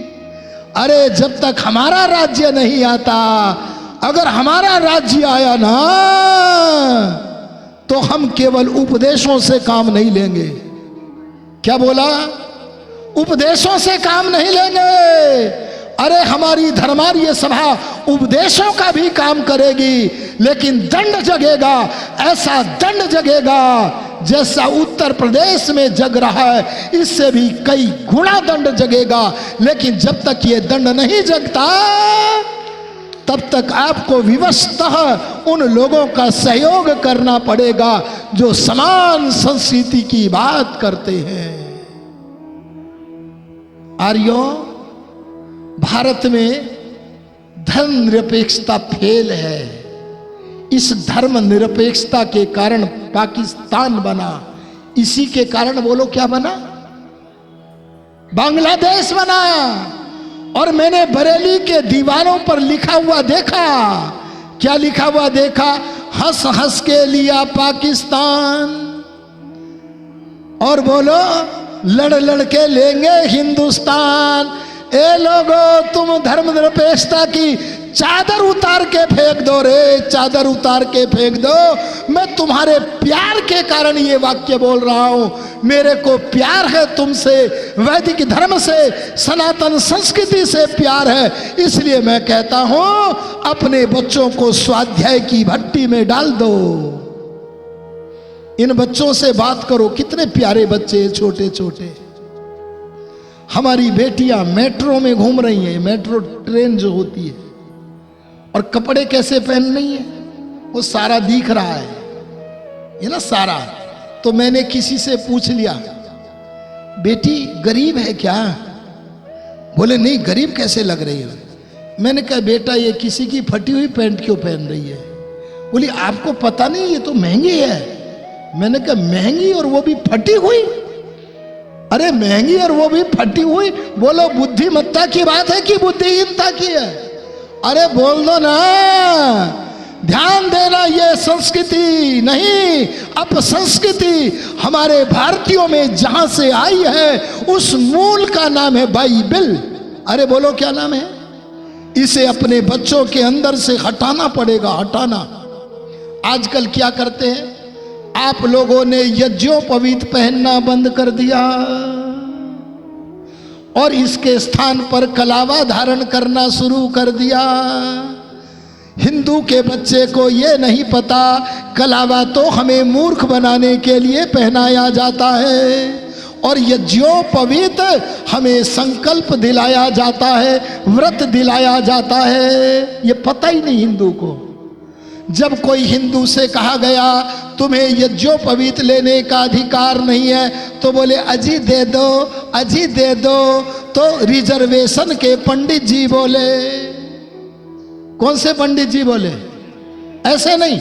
अरे जब तक हमारा राज्य नहीं आता, अगर हमारा राज्य आया ना तो हम केवल उपदेशों से काम नहीं लेंगे। क्या बोला? उपदेशों से काम नहीं लेंगे। अरे हमारी धर्मार्य सभा उपदेशों का भी काम करेगी, लेकिन दंड जगेगा, ऐसा दंड जगेगा जैसा उत्तर प्रदेश में जग रहा है, इससे भी कई गुना दंड जगेगा। लेकिन जब तक ये दंड नहीं जगता, तब तक आपको विवशतः उन लोगों का सहयोग करना पड़ेगा जो समान संस्कृति की बात करते हैं। आर्यों, भारत में धर्म निरपेक्षता फेल है। इस धर्म निरपेक्षता के कारण पाकिस्तान बना। इसी के कारण बोलो क्या बना? बांग्लादेश बना। और मैंने बरेली के दीवारों पर लिखा हुआ देखा। क्या लिखा हुआ देखा? हंस हंस के लिया पाकिस्तान, और बोलो लड़ लड़ के लेंगे हिंदुस्तान। ए लोगों, तुम धर्मनिरपेक्षता की चादर उतार के फेंक दो रे, चादर उतार के फेंक दो। मैं तुम्हारे प्यार के कारण ये वाक्य बोल रहा हूं। मेरे को प्यार है तुमसे, वैदिक धर्म से, सनातन संस्कृति से प्यार है। इसलिए मैं कहता हूं अपने बच्चों को स्वाध्याय की भट्टी में डाल दो। इन बच्चों से बात करो। कितने प्यारे बच्चे, छोटे छोटे। हमारी बेटियां मेट्रो में घूम रही हैं, मेट्रो ट्रेन जो होती है, और कपड़े कैसे पहन रही है वो सारा दिख रहा है, ये ना सारा। तो मैंने किसी से पूछ लिया, बेटी गरीब है क्या? बोले नहीं, गरीब कैसे लग रही है। मैंने कहा बेटा ये किसी की फटी हुई पैंट क्यों पहन रही है? बोली आपको पता नहीं ये तो महंगी है। मैंने कहा महंगी और वो भी फटी हुई? अरे महंगी और वो भी फटी हुई, बोलो बुद्धिमत्ता की बात है कि बुद्धिहीनता की है? अरे बोल दो ना। ध्यान देना, ये संस्कृति नहीं, अपसंस्कृति हमारे भारतीयों में जहां से आई है उस मूल का नाम है बाइबल। अरे बोलो क्या नाम है? इसे अपने बच्चों के अंदर से हटाना पड़ेगा, हटाना। आजकल क्या करते हैं आप लोगों ने? यज्ञोपवीत पहनना बंद कर दिया और इसके स्थान पर कलावा धारण करना शुरू कर दिया। हिंदू के बच्चे को ये नहीं पता कलावा तो हमें मूर्ख बनाने के लिए पहनाया जाता है, और यज्ञोपवीत हमें संकल्प दिलाया जाता है, व्रत दिलाया जाता है। ये पता ही नहीं हिंदू को। जब कोई हिंदू से कहा गया तुम्हें यज्ञोपवीत लेने का अधिकार नहीं है, तो बोले अजी दे दो, अजी दे दो। तो रिजर्वेशन के पंडित जी बोले। कौन से पंडित जी बोले? ऐसे नहीं,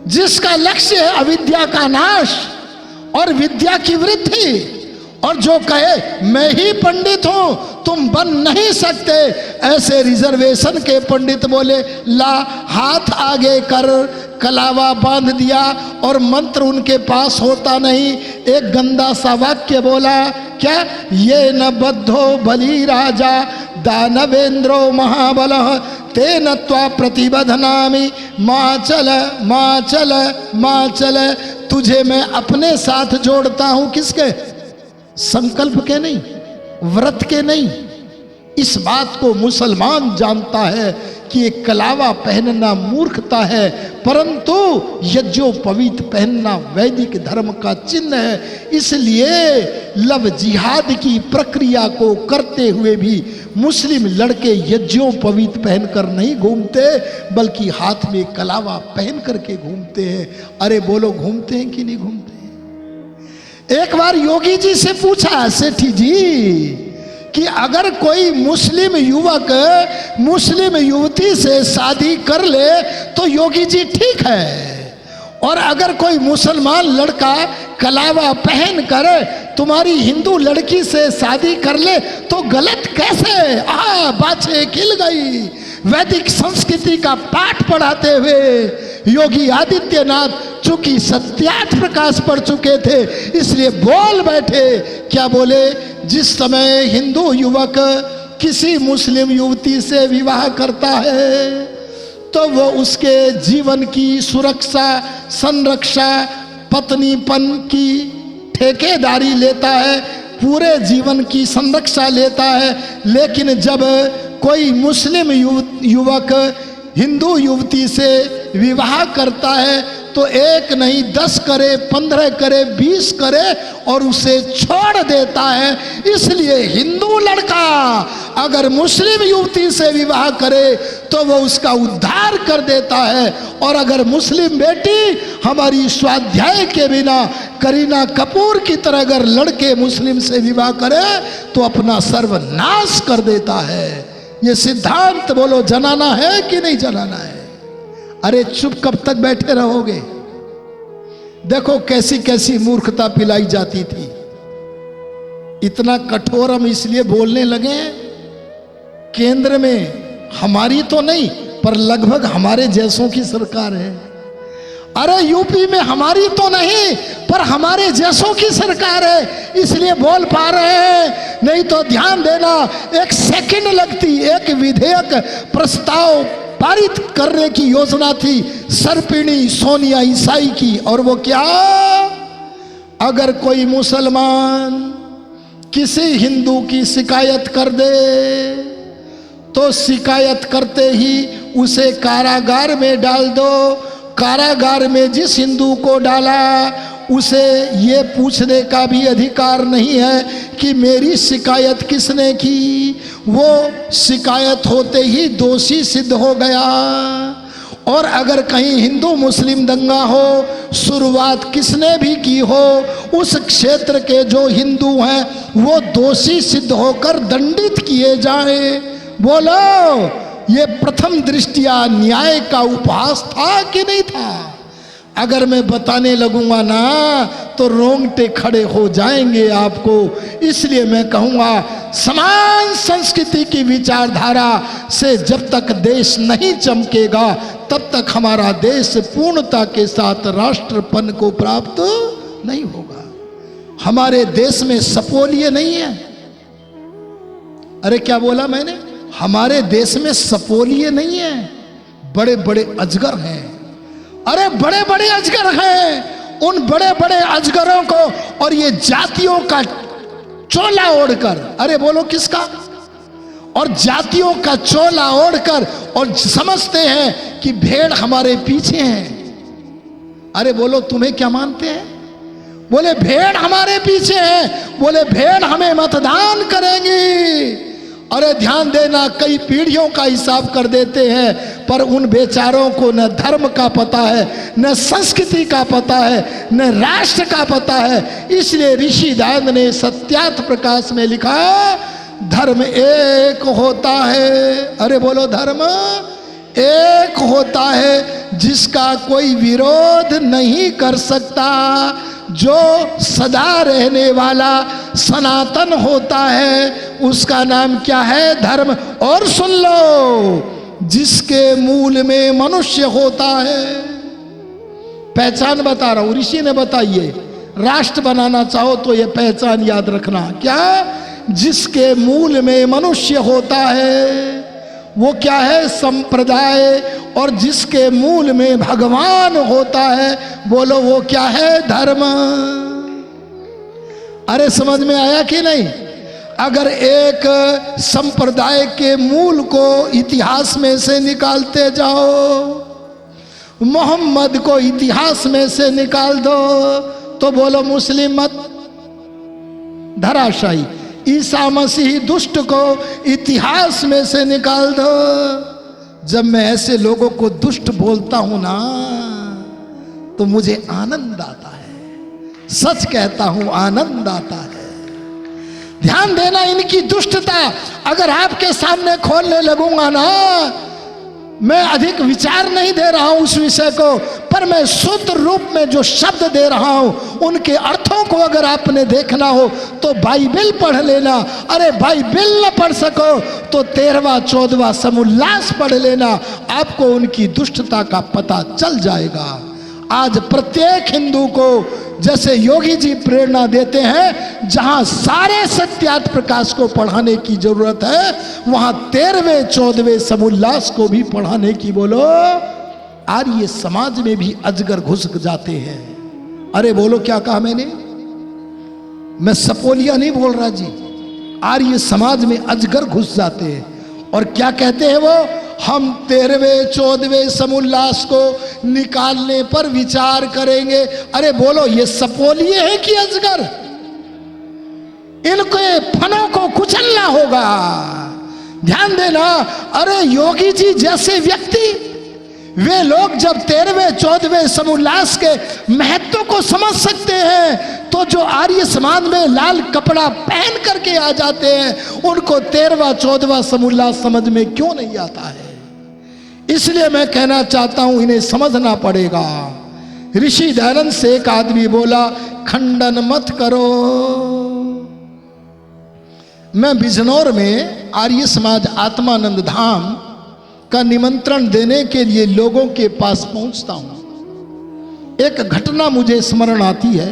जिसका लक्ष्य है अविद्या का नाश और विद्या की वृद्धि, और जो कहे मैं ही पंडित हूं तुम बन नहीं सकते, ऐसे रिजर्वेशन के पंडित बोले ला हाथ आगे कर, कलावा बांध दिया और मंत्र उनके पास होता नहीं। एक गंदा सा वाक्य बोला, क्या? ये न बद्धो बलि राजा दानवेंद्रो महाबलः तेन त्वा प्रतिबधनामि माँ चल माँ चल माँ चल। तुझे मैं अपने साथ जोड़ता हूं, किसके? संकल्प के नहीं, व्रत के नहीं। इस बात को मुसलमान जानता है कि ये कलावा पहनना मूर्खता है, परंतु यज्ञोपवीत पहनना वैदिक धर्म का चिन्ह है। इसलिए लव जिहाद की प्रक्रिया को करते हुए भी मुस्लिम लड़के यज्ञोपवीत पहनकर नहीं घूमते, बल्कि हाथ में कलावा पहन करके घूमते हैं। अरे बोलो घूमते हैं कि नहीं घूमते हैं? एक बार योगी जी से पूछा सेठी जी कि अगर कोई मुस्लिम युवक मुस्लिम युवती से शादी कर ले तो योगी जी ठीक है, और अगर कोई मुसलमान लड़का कलावा पहन कर तुम्हारी हिंदू लड़की से शादी कर ले तो गलत कैसे? बातें खिल गई। वैदिक संस्कृति का पाठ पढ़ाते हुए योगी आदित्यनाथ चूंकि सत्यार्थ प्रकाश पढ़ चुके थे इसलिए बोल बैठे। क्या बोले? जिस समय हिंदू युवक किसी मुस्लिम युवती से विवाह करता है तो वो उसके जीवन की सुरक्षा, संरक्षा, पत्नीपन की ठेकेदारी लेता है, पूरे जीवन की संरक्षा लेता है। लेकिन जब कोई मुस्लिम युवक हिंदू युवती से विवाह करता है तो 1 नहीं 10 करे, 15 करे, 20 करे और उसे छोड़ देता है। इसलिए हिंदू लड़का अगर मुस्लिम युवती से विवाह करे तो वो उसका उद्धार कर देता है, और अगर मुस्लिम बेटी हमारी स्वाध्याय के बिना करीना कपूर की तरह अगर लड़के मुस्लिम से विवाह करे तो अपना सर्वनाश कर देता है। ये सिद्धांत बोलो जनाना है कि नहीं जनाना है? अरे चुप कब तक बैठे रहोगे? देखो कैसी कैसी मूर्खता पिलाई जाती थी। इतना कठोर हम इसलिए बोलने लगे, केंद्र में हमारी तो नहीं पर लगभग हमारे जैसों की सरकार है। अरे यूपी में हमारी तो नहीं पर हमारे जैसों की सरकार है इसलिए बोल पा रहे हैं, नहीं तो ध्यान देना 1 सेकंड लगती। एक विधेयक प्रस्ताव पारित करने की योजना थी सर्पिणी सोनिया ईसाई की, और वो क्या? अगर कोई मुसलमान किसी हिंदू की शिकायत कर दे तो शिकायत करते ही उसे कारागार में डाल दो। कारागार में जिस हिंदू को डाला उसे ये पूछने का भी अधिकार नहीं है कि मेरी शिकायत किसने की। वो शिकायत होते ही दोषी सिद्ध हो गया। और अगर कहीं हिंदू मुस्लिम दंगा हो, शुरुआत किसने भी की हो, उस क्षेत्र के जो हिंदू हैं वो दोषी सिद्ध होकर दंडित किए जाएं। बोलो ये प्रथम दृष्टिया न्याय का उपहास था कि नहीं था? अगर मैं बताने लगूंगा ना तो रोंगटे खड़े हो जाएंगे आपको। इसलिए मैं कहूंगा समान संस्कृति की विचारधारा से जब तक देश नहीं चमकेगा तब तक हमारा देश पूर्णता के साथ राष्ट्रपन को प्राप्त नहीं होगा। हमारे देश में सपोलिए नहीं है। अरे क्या बोला मैंने? हमारे देश में सपोलिए नहीं है, बड़े बड़े अजगर हैं। अरे बड़े बड़े अजगर हैं। उन बड़े बड़े अजगरों को और ये जातियों का चोला ओढ़कर, अरे बोलो किसका? और जातियों का चोला ओढ़कर और समझते हैं कि भेड़ हमारे पीछे हैं। अरे बोलो तुम्हें क्या मानते हैं? बोले भेड़ हमारे पीछे है, बोले भेड़ हमें मतदान करेंगी। अरे ध्यान देना, कई पीढ़ियों का हिसाब कर देते हैं पर उन बेचारों को न धर्म का पता है, न संस्कृति का पता है, न राष्ट्र का पता है। इसलिए ऋषि दान ने सत्यार्थ प्रकाश में लिखा धर्म एक होता है। अरे बोलो धर्म एक होता है जिसका कोई विरोध नहीं कर सकता, जो सदा रहने वाला सनातन होता है उसका नाम क्या है? धर्म। और सुन लो, जिसके मूल में मनुष्य होता है, पहचान बता रहा हूं, ऋषि ने बताइए। राष्ट्र बनाना चाहो तो ये पहचान याद रखना। क्या? जिसके मूल में मनुष्य होता है वो क्या है? संप्रदाय। और जिसके मूल में भगवान होता है बोलो वो क्या है? धर्म। अरे समझ में आया कि नहीं? अगर एक संप्रदाय के मूल को इतिहास में से निकालते जाओ, मोहम्मद को इतिहास में से निकाल दो तो बोलो मुस्लिम मत, धराशायी। ईसा मसीह दुष्ट को इतिहास में से निकाल दो। जब मैं ऐसे लोगों को दुष्ट बोलता हूं ना तो मुझे आनंद आता है, सच कहता हूं आनंद आता है। ध्यान देना, इनकी दुष्टता अगर आपके सामने खोलने लगूंगा ना, मैं अधिक विचार नहीं दे रहा हूं उस विषय को, पर मैं शुद्ध रूप में जो शब्द दे रहा हूं उनके अर्थों को अगर आपने देखना हो तो बाइबल पढ़ लेना। अरे बाइबल न पढ़ सको तो 13वां 14वां समोल्लास पढ़ लेना, आपको उनकी दुष्टता का पता चल जाएगा। आज प्रत्येक हिंदू को जैसे योगी जी प्रेरणा देते हैं, जहां सारे सत्यार्थ प्रकाश को पढ़ाने की जरूरत है, वहां 13वें 14वें समोल्लास को भी पढ़ाने की बोलो। आर्य समाज में भी अजगर घुस जाते हैं। अरे बोलो क्या कहा मैंने? मैं सपोलिया नहीं बोल रहा जी। आर्य समाज में अजगर घुस जाते हैं और क्या कहते हैं वो? हम 13वें 14वें समोल्लास को निकालने पर विचार करेंगे। अरे बोलो ये सपोलिये हैं कि अजगर? इनके फनों को कुचलना होगा। ध्यान देना। अरे योगी जी जैसे व्यक्ति, वे लोग जब 13वें 14वें समोल्लास के महत्व को समझ सकते हैं, तो जो आर्य समाज में लाल कपड़ा पहन करके आ जाते हैं, उनको 13वां 14वां समोल्लास समझ में क्यों नहीं आता है? इसलिए मैं कहना चाहता हूं, इन्हें समझना पड़ेगा। ऋषि दयानंद से एक आदमी बोला, खंडन मत करो। मैं बिजनौर में आर्य समाज आत्मानंद धाम का निमंत्रण देने के लिए लोगों के पास पहुंचता हूं। एक घटना मुझे स्मरण आती है।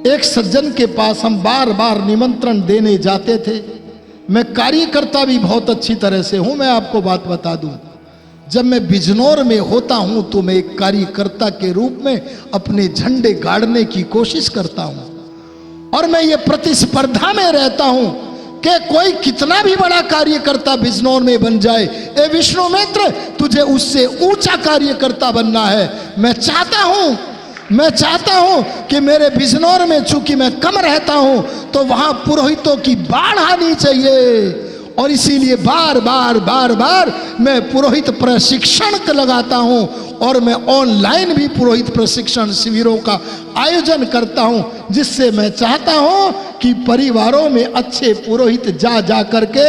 एक सज्जन के पास हम बार बार निमंत्रण देने जाते थे। मैं कार्यकर्ता भी बहुत अच्छी तरह से हूं। मैं आपको बात बता दूं, जब मैं बिजनौर में होता हूं तो मैं एक कार्यकर्ता के रूप में अपने झंडे गाड़ने की कोशिश करता हूं और मैं ये प्रतिस्पर्धा में रहता हूं कि कोई कितना भी बड़ा कार्यकर्ता बिजनौर में बन जाए, ए विष्णु मित्र तुझे उससे ऊंचा कार्यकर्ता बनना है। मैं चाहता हूं कि मेरे बिजनौर में चूंकि मैं कम रहता हूं तो वहां पुरोहितों की बाढ़ आनी चाहिए और इसीलिए बार बार मैं पुरोहित प्रशिक्षण लगाता हूं और मैं ऑनलाइन भी पुरोहित प्रशिक्षण शिविरों का आयोजन करता हूं, जिससे मैं चाहता हूं कि परिवारों में अच्छे पुरोहित जा करके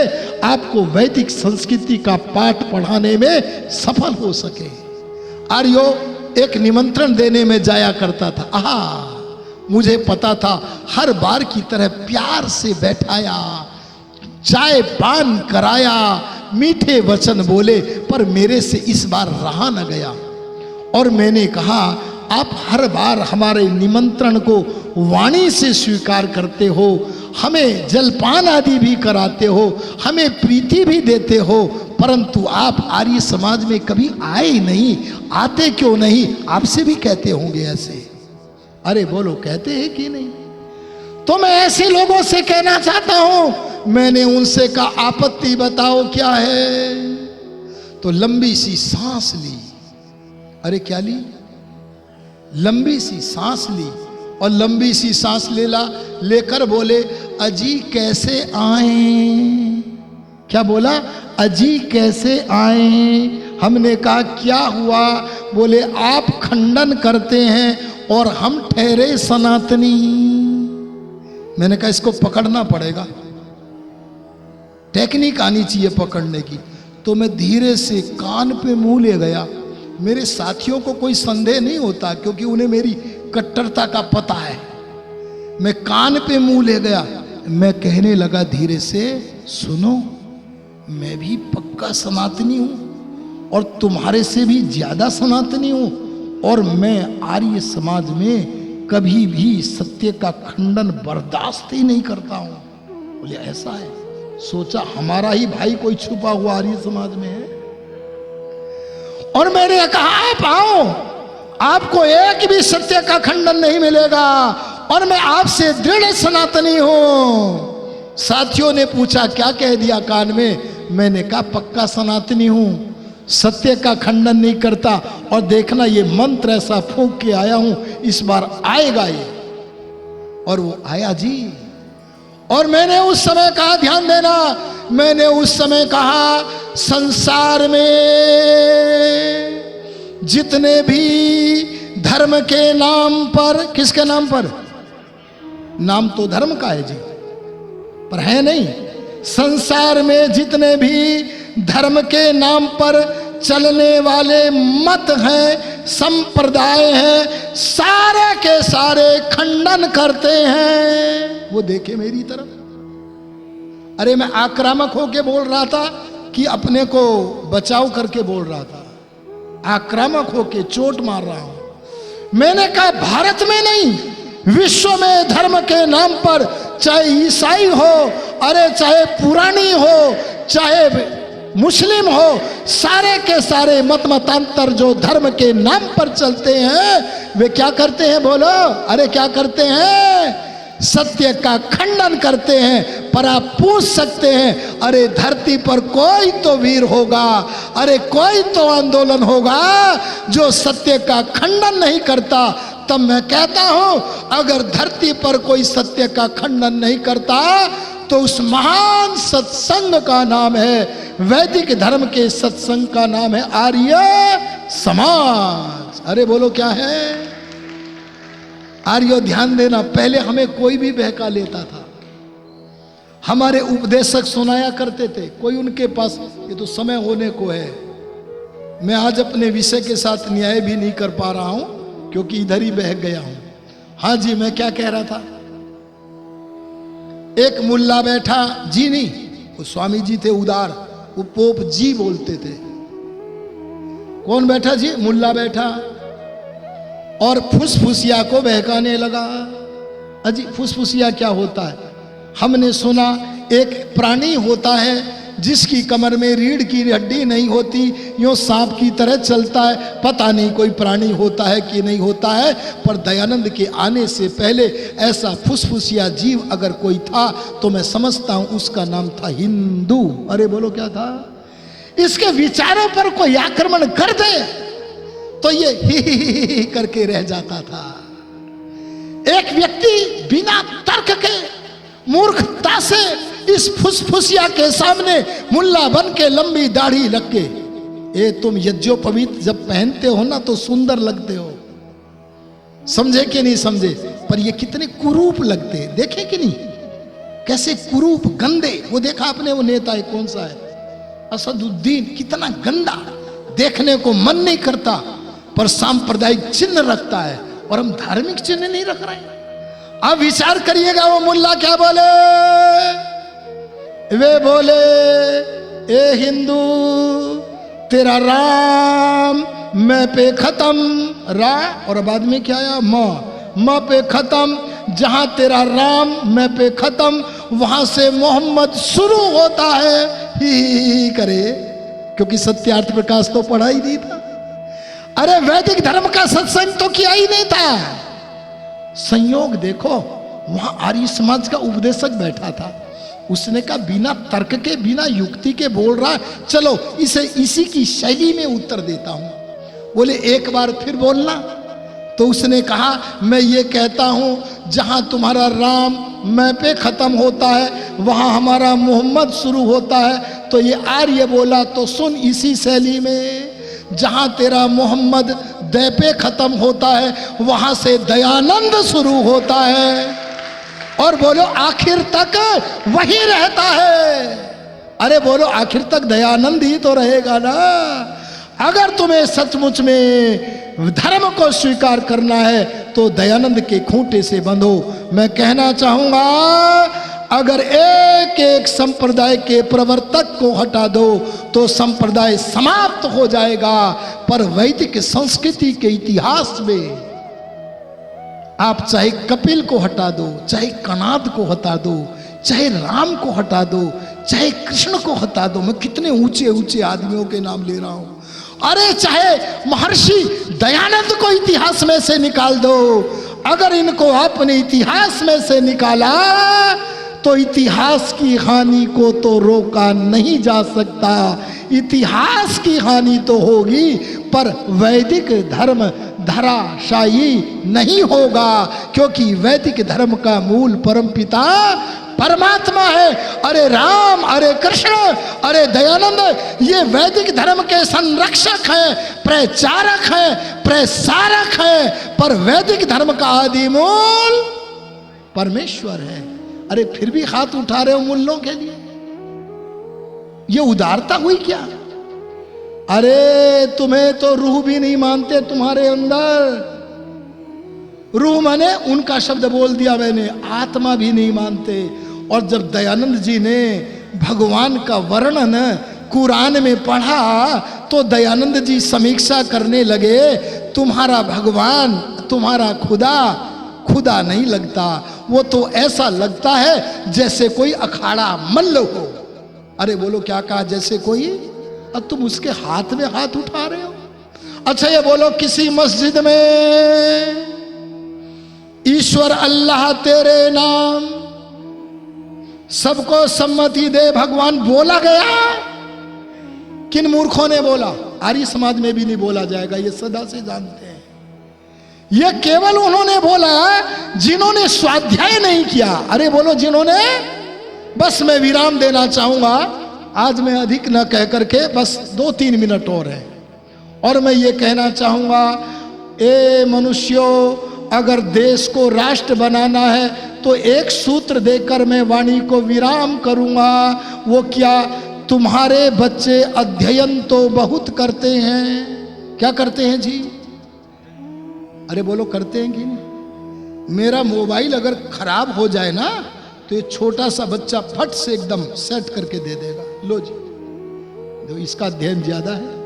आपको वैदिक संस्कृति का पाठ पढ़ाने में सफल हो सके। आर्यो एक निमंत्रण देने में जाया करता था। मुझे पता था, हर बार की तरह प्यार से बैठाया, चाय पान कराया, मीठे वचन बोले, पर मेरे से इस बार रहा न गया और मैंने कहा, आप हर बार हमारे निमंत्रण को वाणी से स्वीकार करते हो, हमें जलपान आदि भी कराते हो, हमें प्रीति भी देते हो, परंतु आप आर्य समाज में कभी आए नहीं। आते क्यों नहीं? आपसे भी कहते होंगे ऐसे। अरे बोलो, कहते हैं कि नहीं? तो मैं ऐसे लोगों से कहना चाहता हूं, मैंने उनसे कहा, आपत्ति बताओ क्या है? तो लंबी सी सांस ली। अरे क्या ली? लंबी सी सांस ली और लंबी सी सांस लेकर बोले, अजी कैसे आए? क्या बोला? अजी कैसे आए? हमने कहा क्या हुआ? बोले आप खंडन करते हैं और हम ठहरे सनातनी। मैंने कहा इसको पकड़ना पड़ेगा, टेक्निक आनी चाहिए पकड़ने की। तो मैं धीरे से कान पे मुंह ले गया। मेरे साथियों को कोई संदेह नहीं होता क्योंकि उन्हें मेरी कट्टरता का पता है। मैं कान पे मुंह ले गया। मैं कहने लगा धीरे से, सुनो मैं भी पक्का सनातनी हूं और तुम्हारे से भी ज्यादा सनातनी हूं और मैं आर्य समाज में कभी भी सत्य का खंडन बर्दाश्त ही नहीं करता हूं। बोले ऐसा है? सोचा हमारा ही भाई कोई छुपा हुआ आर्य समाज में है। और मैंने कहा आप आओ, आपको एक भी सत्य का खंडन नहीं मिलेगा और मैं आपसे दृढ़ सनातनी हूं। साथियों ने पूछा क्या कह दिया कान में? मैंने कहा पक्का सनातनी हूं, सत्य का खंडन नहीं करता। और देखना ये मंत्र ऐसा फूंक के आया हूं, इस बार आएगा ये। और वो आया जी। और मैंने उस समय कहा, ध्यान देना, मैंने उस समय कहा संसार में जितने भी धर्म के नाम पर, किसके नाम पर? नाम तो धर्म का है जी। पर है नहीं। संसार में जितने भी धर्म के नाम पर चलने वाले मत हैं, संप्रदाय हैं, सारे के सारे खंडन करते हैं। वो देखे मेरी तरफ। अरे मैं आक्रामक होके बोल रहा था कि अपने को बचाव करके बोल रहा था? आक्रामक होके चोट मार रहा हूं। मैंने कहा भारत में नहीं, विश्व में धर्म के नाम पर चाहे ईसाई हो, अरे चाहे पुरानी हो, चाहे मुस्लिम हो, सारे के सारे मत मतांतर जो धर्म के नाम पर चलते हैं, वे क्या करते हैं बोलो? अरे क्या करते हैं? सत्य का खंडन करते हैं। पर आप पूछ सकते हैं, अरे धरती पर कोई तो वीर होगा, अरे कोई तो आंदोलन होगा जो सत्य का खंडन नहीं करता। तब मैं कहता हूं, अगर धरती पर कोई सत्य का खंडन नहीं करता तो उस महान सत्संग का नाम है, वैदिक धर्म के सत्संग का नाम है आर्य समाज। अरे बोलो क्या है? आर्यो ध्यान देना, पहले हमें कोई भी बहका लेता था। हमारे उपदेशक सुनाया करते थे, कोई उनके पास ये तो समय होने को है। मैं आज अपने विषय के साथ न्याय भी नहीं कर पा रहा हूं क्योंकि इधर ही बहक गया हूं। हाँ जी, मैं क्या कह रहा था? एक मुल्ला बैठा, जी नहीं, वो स्वामी जी थे उदार, वो पोप जी बोलते थे। कौन बैठा जी? मुल्ला बैठा और फुसफुसिया को बहकाने लगा। अजी फुसफुसिया क्या होता है? हमने सुना एक प्राणी होता है जिसकी कमर में रीढ़ की हड्डी नहीं होती, यूं सांप की तरह चलता है। पता नहीं कोई प्राणी होता है कि नहीं होता है, पर दयानंद के आने से पहले ऐसा फुसफुसिया जीव अगर कोई था तो मैं समझता हूं उसका नाम था हिंदू। अरे बोलो क्या था? इसके विचारों पर कोई आक्रमण कर दे तो ये ही करके रह जाता था। एक व्यक्ति बिना तर्क के मूर्खता से इस फुसफुसिया के सामने मुल्ला बन के लंबी दाढ़ी रख के, ए तुम यज्ञोपवीत जब पहनते हो ना तो सुंदर लगते हो, समझे कि नहीं समझे? पर ये कितने कुरूप लगते, देखे कि नहीं? कैसे कुरूप गंदे। वो देखा आपने, वो नेता है कौन सा है, असदुद्दीन, कितना गंदा, देखने को मन नहीं करता, पर सांप्रदायिक चिन्ह रखता है और हम धार्मिक चिन्ह नहीं रख रहे हैं। अब विचार करिएगा, वो मुल्ला क्या बोले? वे बोले, ए हिंदू तेरा राम मैं पे खत्म, रा और बाद में क्या आया? माँ पे खत्म। जहां तेरा राम मैं पे खत्म, वहां से मोहम्मद शुरू होता है। ही करे, क्योंकि सत्यार्थ प्रकाश तो पढ़ा ही नहीं था। अरे वैदिक धर्म का सत्संग तो किया ही नहीं था। संयोग देखो, वहां आर्य समाज का उपदेशक बैठा था, उसने कहा बिना तर्क के बिना युक्ति के बोल रहा है, चलो इसे इसी की शैली में उत्तर देता हूं। बोले एक बार फिर बोलना। तो उसने कहा मैं ये कहता हूं जहां तुम्हारा राम मैं पे खत्म होता है वहां हमारा मोहम्मद शुरू होता है। तो ये आर्य बोला तो सुन इसी शैली में, जहां तेरा मोहम्मद दय पे खत्म होता है वहां से दयानंद शुरू होता है, और बोलो आखिर तक वही रहता है। अरे बोलो आखिर तक दयानंद ही तो रहेगा ना। अगर तुम्हें सचमुच में धर्म को स्वीकार करना है तो दयानंद के खूंटे से बंधो। मैं कहना चाहूंगा, अगर एक एक संप्रदाय के प्रवर्तक को हटा दो तो संप्रदाय समाप्त हो जाएगा। पर वैदिक संस्कृति के इतिहास में आप चाहे कपिल को हटा दो, चाहे कणाद को हटा दो, चाहे राम को हटा दो, चाहे कृष्ण को हटा दो, मैं कितने ऊंचे ऊंचे आदमियों के नाम ले रहा हूं। अरे चाहे महर्षि दयानंद को इतिहास में से निकाल दो, अगर इनको अपने इतिहास में से निकाला तो इतिहास की हानि को तो रोका नहीं जा सकता। इतिहास की हानि तो होगी पर वैदिक धर्म धराशायी नहीं होगा, क्योंकि वैदिक धर्म का मूल परमपिता परमात्मा है। अरे राम, अरे कृष्ण, अरे दयानंद, ये वैदिक धर्म के संरक्षक हैं, प्रचारक हैं, प्रसारक हैं, पर वैदिक धर्म का आदि मूल परमेश्वर है। अरे फिर भी हाथ उठा रहे हो मुल्लों के लिए, ये उदारता हुई क्या? अरे तुम्हें तो रूह भी नहीं मानते तुम्हारे अंदर। रूह माने उनका शब्द बोल दिया मैंने, आत्मा भी नहीं मानते। और जब दयानंद जी ने भगवान का वर्णन कुरान में पढ़ा तो दयानंद जी समीक्षा करने लगे, तुम्हारा भगवान, तुम्हारा खुदा खुदा नहीं लगता, वो तो ऐसा लगता है जैसे कोई अखाड़ा मल्ल हो। अरे बोलो क्या कहा? जैसे कोई, अब तुम उसके हाथ में हाथ उठा रहे हो। अच्छा ये बोलो, किसी मस्जिद में ईश्वर अल्लाह तेरे नाम सबको सम्मति दे भगवान बोला गया? किन मूर्खों ने बोला? आर्य समाज में भी नहीं बोला जाएगा, ये सदा से जानते हैं। ये केवल उन्होंने बोला जिन्होंने स्वाध्याय नहीं किया। अरे बोलो जिन्होंने, बस मैं विराम देना चाहूंगा, आज मैं अधिक न कह करके बस 2-3 मिनट और है। और मैं ये कहना चाहूंगा, ए मनुष्यों, अगर देश को राष्ट्र बनाना है तो एक सूत्र देकर मैं वाणी को विराम करूंगा। वो क्या? तुम्हारे बच्चे अध्ययन तो बहुत करते हैं। क्या करते हैं जी? अरे बोलो करते हैं कि नहीं? मेरा मोबाइल अगर खराब हो जाए ना तो ये छोटा सा बच्चा फट से एकदम सेट करके दे देगा, लो जी, तो इसका अध्ययन ज्यादा है।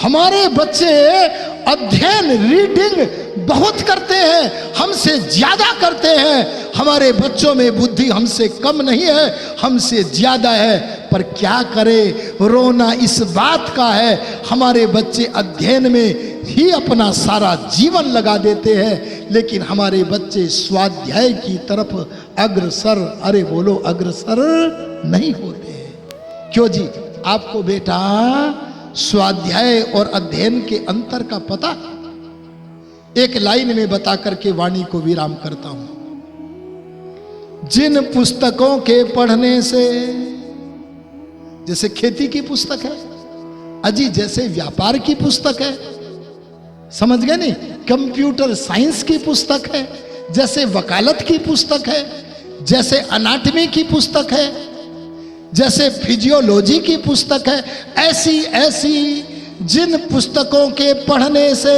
हमारे बच्चे अध्ययन, रीडिंग बहुत करते हैं, हमसे ज्यादा करते हैं। हमारे बच्चों में बुद्धि हमसे कम नहीं है, हमसे ज्यादा है। पर क्या करें, रोना इस बात का है, हमारे बच्चे अध्ययन में ही अपना सारा जीवन लगा देते हैं, लेकिन हमारे बच्चे स्वाध्याय की तरफ अग्रसर, अरे बोलो अग्रसर नहीं होते हैं। क्यों जी? आपको बेटा स्वाध्याय और अध्ययन के अंतर का पता? एक लाइन में बता करके वाणी को विराम करता हूं। जिन पुस्तकों के पढ़ने से, जैसे खेती की पुस्तक है अजी, जैसे व्यापार की पुस्तक है, समझ गए नहीं? कंप्यूटर साइंस की पुस्तक है, जैसे वकालत की पुस्तक है, जैसे अनाटमी की पुस्तक है, जैसे फिजियोलॉजी की पुस्तक है, ऐसी ऐसी जिन पुस्तकों के पढ़ने से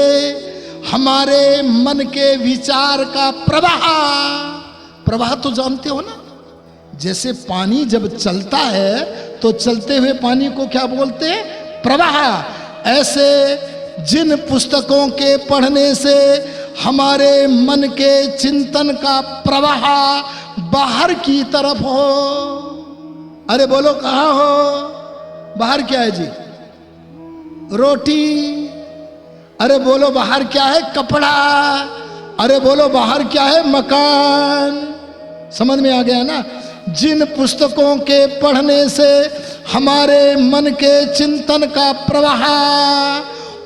हमारे मन के विचार का प्रवाह, प्रवाह तो जानते हो ना, जैसे पानी जब चलता है तो चलते हुए पानी को क्या बोलते हैं? प्रवाह। ऐसे जिन पुस्तकों के पढ़ने से हमारे मन के चिंतन का प्रवाह बाहर की तरफ हो। अरे बोलो कहाँ हो? बाहर क्या है जी? रोटी। अरे बोलो बाहर क्या है? कपड़ा। अरे बोलो बाहर क्या है? मकान। समझ में आ गया ना? जिन पुस्तकों के पढ़ने से हमारे मन के चिंतन का प्रवाह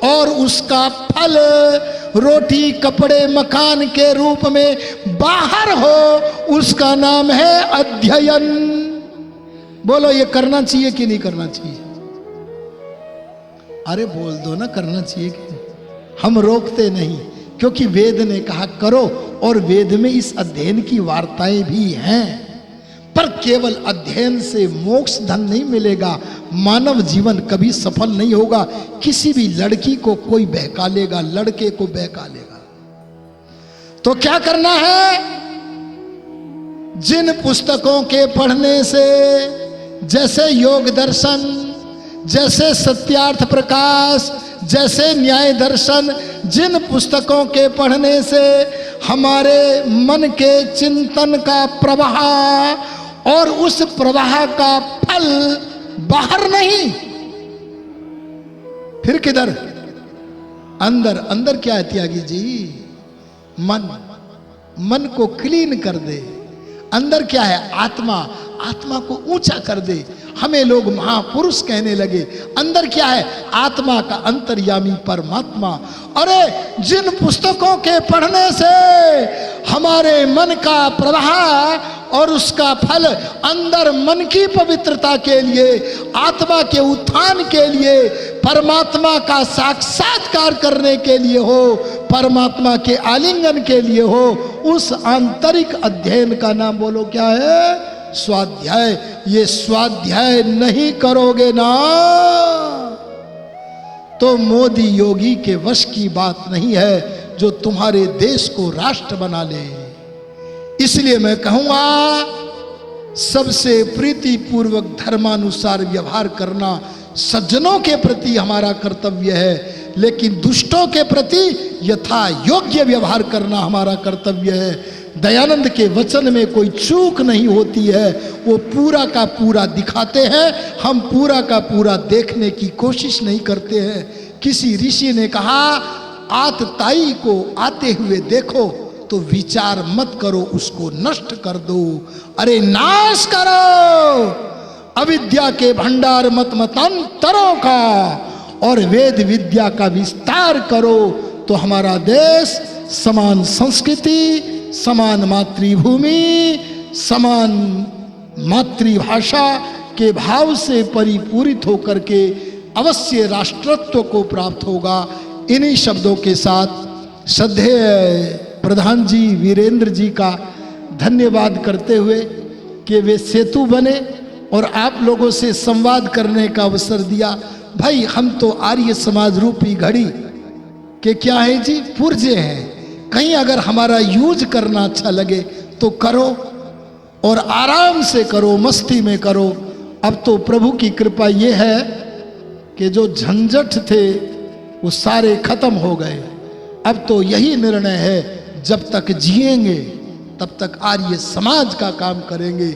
और उसका फल रोटी, कपड़े, मकान के रूप में बाहर हो, उसका नाम है अध्ययन। बोलो ये करना चाहिए कि नहीं करना चाहिए? अरे बोल दो ना, करना चाहिए कि नहीं? हम रोकते नहीं, क्योंकि वेद ने कहा करो, और वेद में इस अध्ययन की वार्ताएं भी हैं। पर केवल अध्ययन से मोक्ष धन नहीं मिलेगा, मानव जीवन कभी सफल नहीं होगा। किसी भी लड़की को कोई बहका लेगा, लड़के को बहका लेगा। तो क्या करना है? जिन पुस्तकों के पढ़ने से, जैसे योग दर्शन, जैसे सत्यार्थ प्रकाश, जैसे न्याय दर्शन, जिन पुस्तकों के पढ़ने से हमारे मन के चिंतन का प्रवाह और उस प्रवाह का फल बाहर नहीं, फिर किधर? अंदर। अंदर क्या है त्यागी जी? मन। मन को क्लीन कर दे। अंदर क्या है? आत्मा। आत्मा को ऊंचा कर दे। हमें लोग महापुरुष कहने लगे। अंदर क्या है? आत्मा का अंतर्यामी परमात्मा। अरे जिन पुस्तकों के पढ़ने से हमारे मन का प्रवाह और उसका फल अंदर मन की पवित्रता के लिए, आत्मा के उत्थान के लिए, परमात्मा का साक्षात्कार करने के लिए हो, परमात्मा के आलिंगन के लिए हो, उस आंतरिक अध्ययन का नाम बोलो क्या है? स्वाध्याय। ये स्वाध्याय नहीं करोगे ना तो मोदी योगी के वश की बात नहीं है जो तुम्हारे देश को राष्ट्र बना ले। इसलिए मैं कहूंगा सबसे प्रीतिपूर्वक धर्मानुसार व्यवहार करना सज्जनों के प्रति हमारा कर्तव्य है, लेकिन दुष्टों के प्रति यथा योग्य व्यवहार करना हमारा कर्तव्य है। दयानंद के वचन में कोई चूक नहीं होती है, वो पूरा का पूरा दिखाते हैं, हम पूरा का पूरा देखने की कोशिश नहीं करते हैं। किसी ऋषि ने कहा आतताई को आते हुए देखो तो विचार मत करो, उसको नष्ट कर दो। अरे नाश करो अविद्या के भंडार मत मतांतरों का और वेद विद्या का विस्तार करो, तो हमारा देश समान संस्कृति, समान मातृभूमि, समान मातृभाषा के भाव से परिपूरित होकर के अवश्य राष्ट्रत्व को प्राप्त होगा। इन्हीं शब्दों के साथ श्रद्धेय प्रधान जी वीरेंद्र जी का धन्यवाद करते हुए कि वे सेतु बने और आप लोगों से संवाद करने का अवसर दिया। भाई हम तो आर्य समाज रूपी घड़ी के क्या है जी, पुर्जे हैं। कहीं अगर हमारा यूज करना अच्छा लगे तो करो और आराम से करो, मस्ती में करो। अब तो प्रभु की कृपा ये है कि जो झंझट थे वो सारे खत्म हो गए। अब तो यही निर्णय है, जब तक जिएंगे तब तक आर्य समाज का काम करेंगे।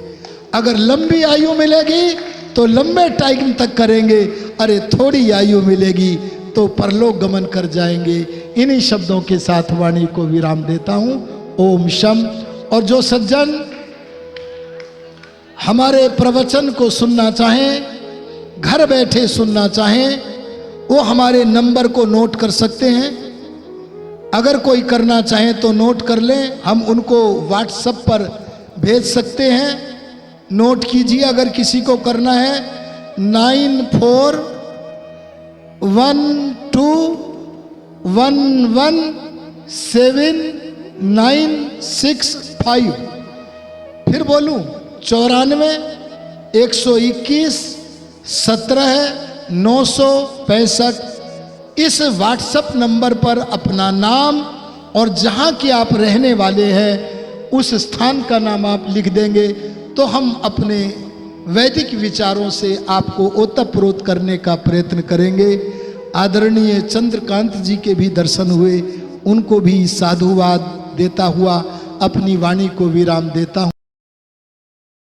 अगर लंबी आयु मिलेगी तो लंबे टाइम तक करेंगे, अरे थोड़ी आयु मिलेगी तो परलोक गमन कर जाएंगे। इन्हीं शब्दों के साथ वाणी को विराम देता हूं। ओम शम। और जो सज्जन हमारे प्रवचन को सुनना चाहें, घर बैठे सुनना चाहें, वो हमारे नंबर को नोट कर सकते हैं। अगर कोई करना चाहे तो नोट कर लें, हम उनको व्हाट्सएप पर भेज सकते हैं। नोट कीजिए अगर किसी को करना है, 9412179665। फिर बोलूं 94-121-17-965। इस व्हाट्सएप नंबर पर अपना नाम और जहां के आप रहने वाले हैं उस स्थान का नाम आप लिख देंगे तो हम अपने वैदिक विचारों से आपको ओतप्रोत करने का प्रयत्न करेंगे। आदरणीय चंद्रकांत जी के भी दर्शन हुए, उनको भी साधुवाद देता हुआ अपनी वाणी को विराम देता हूँ।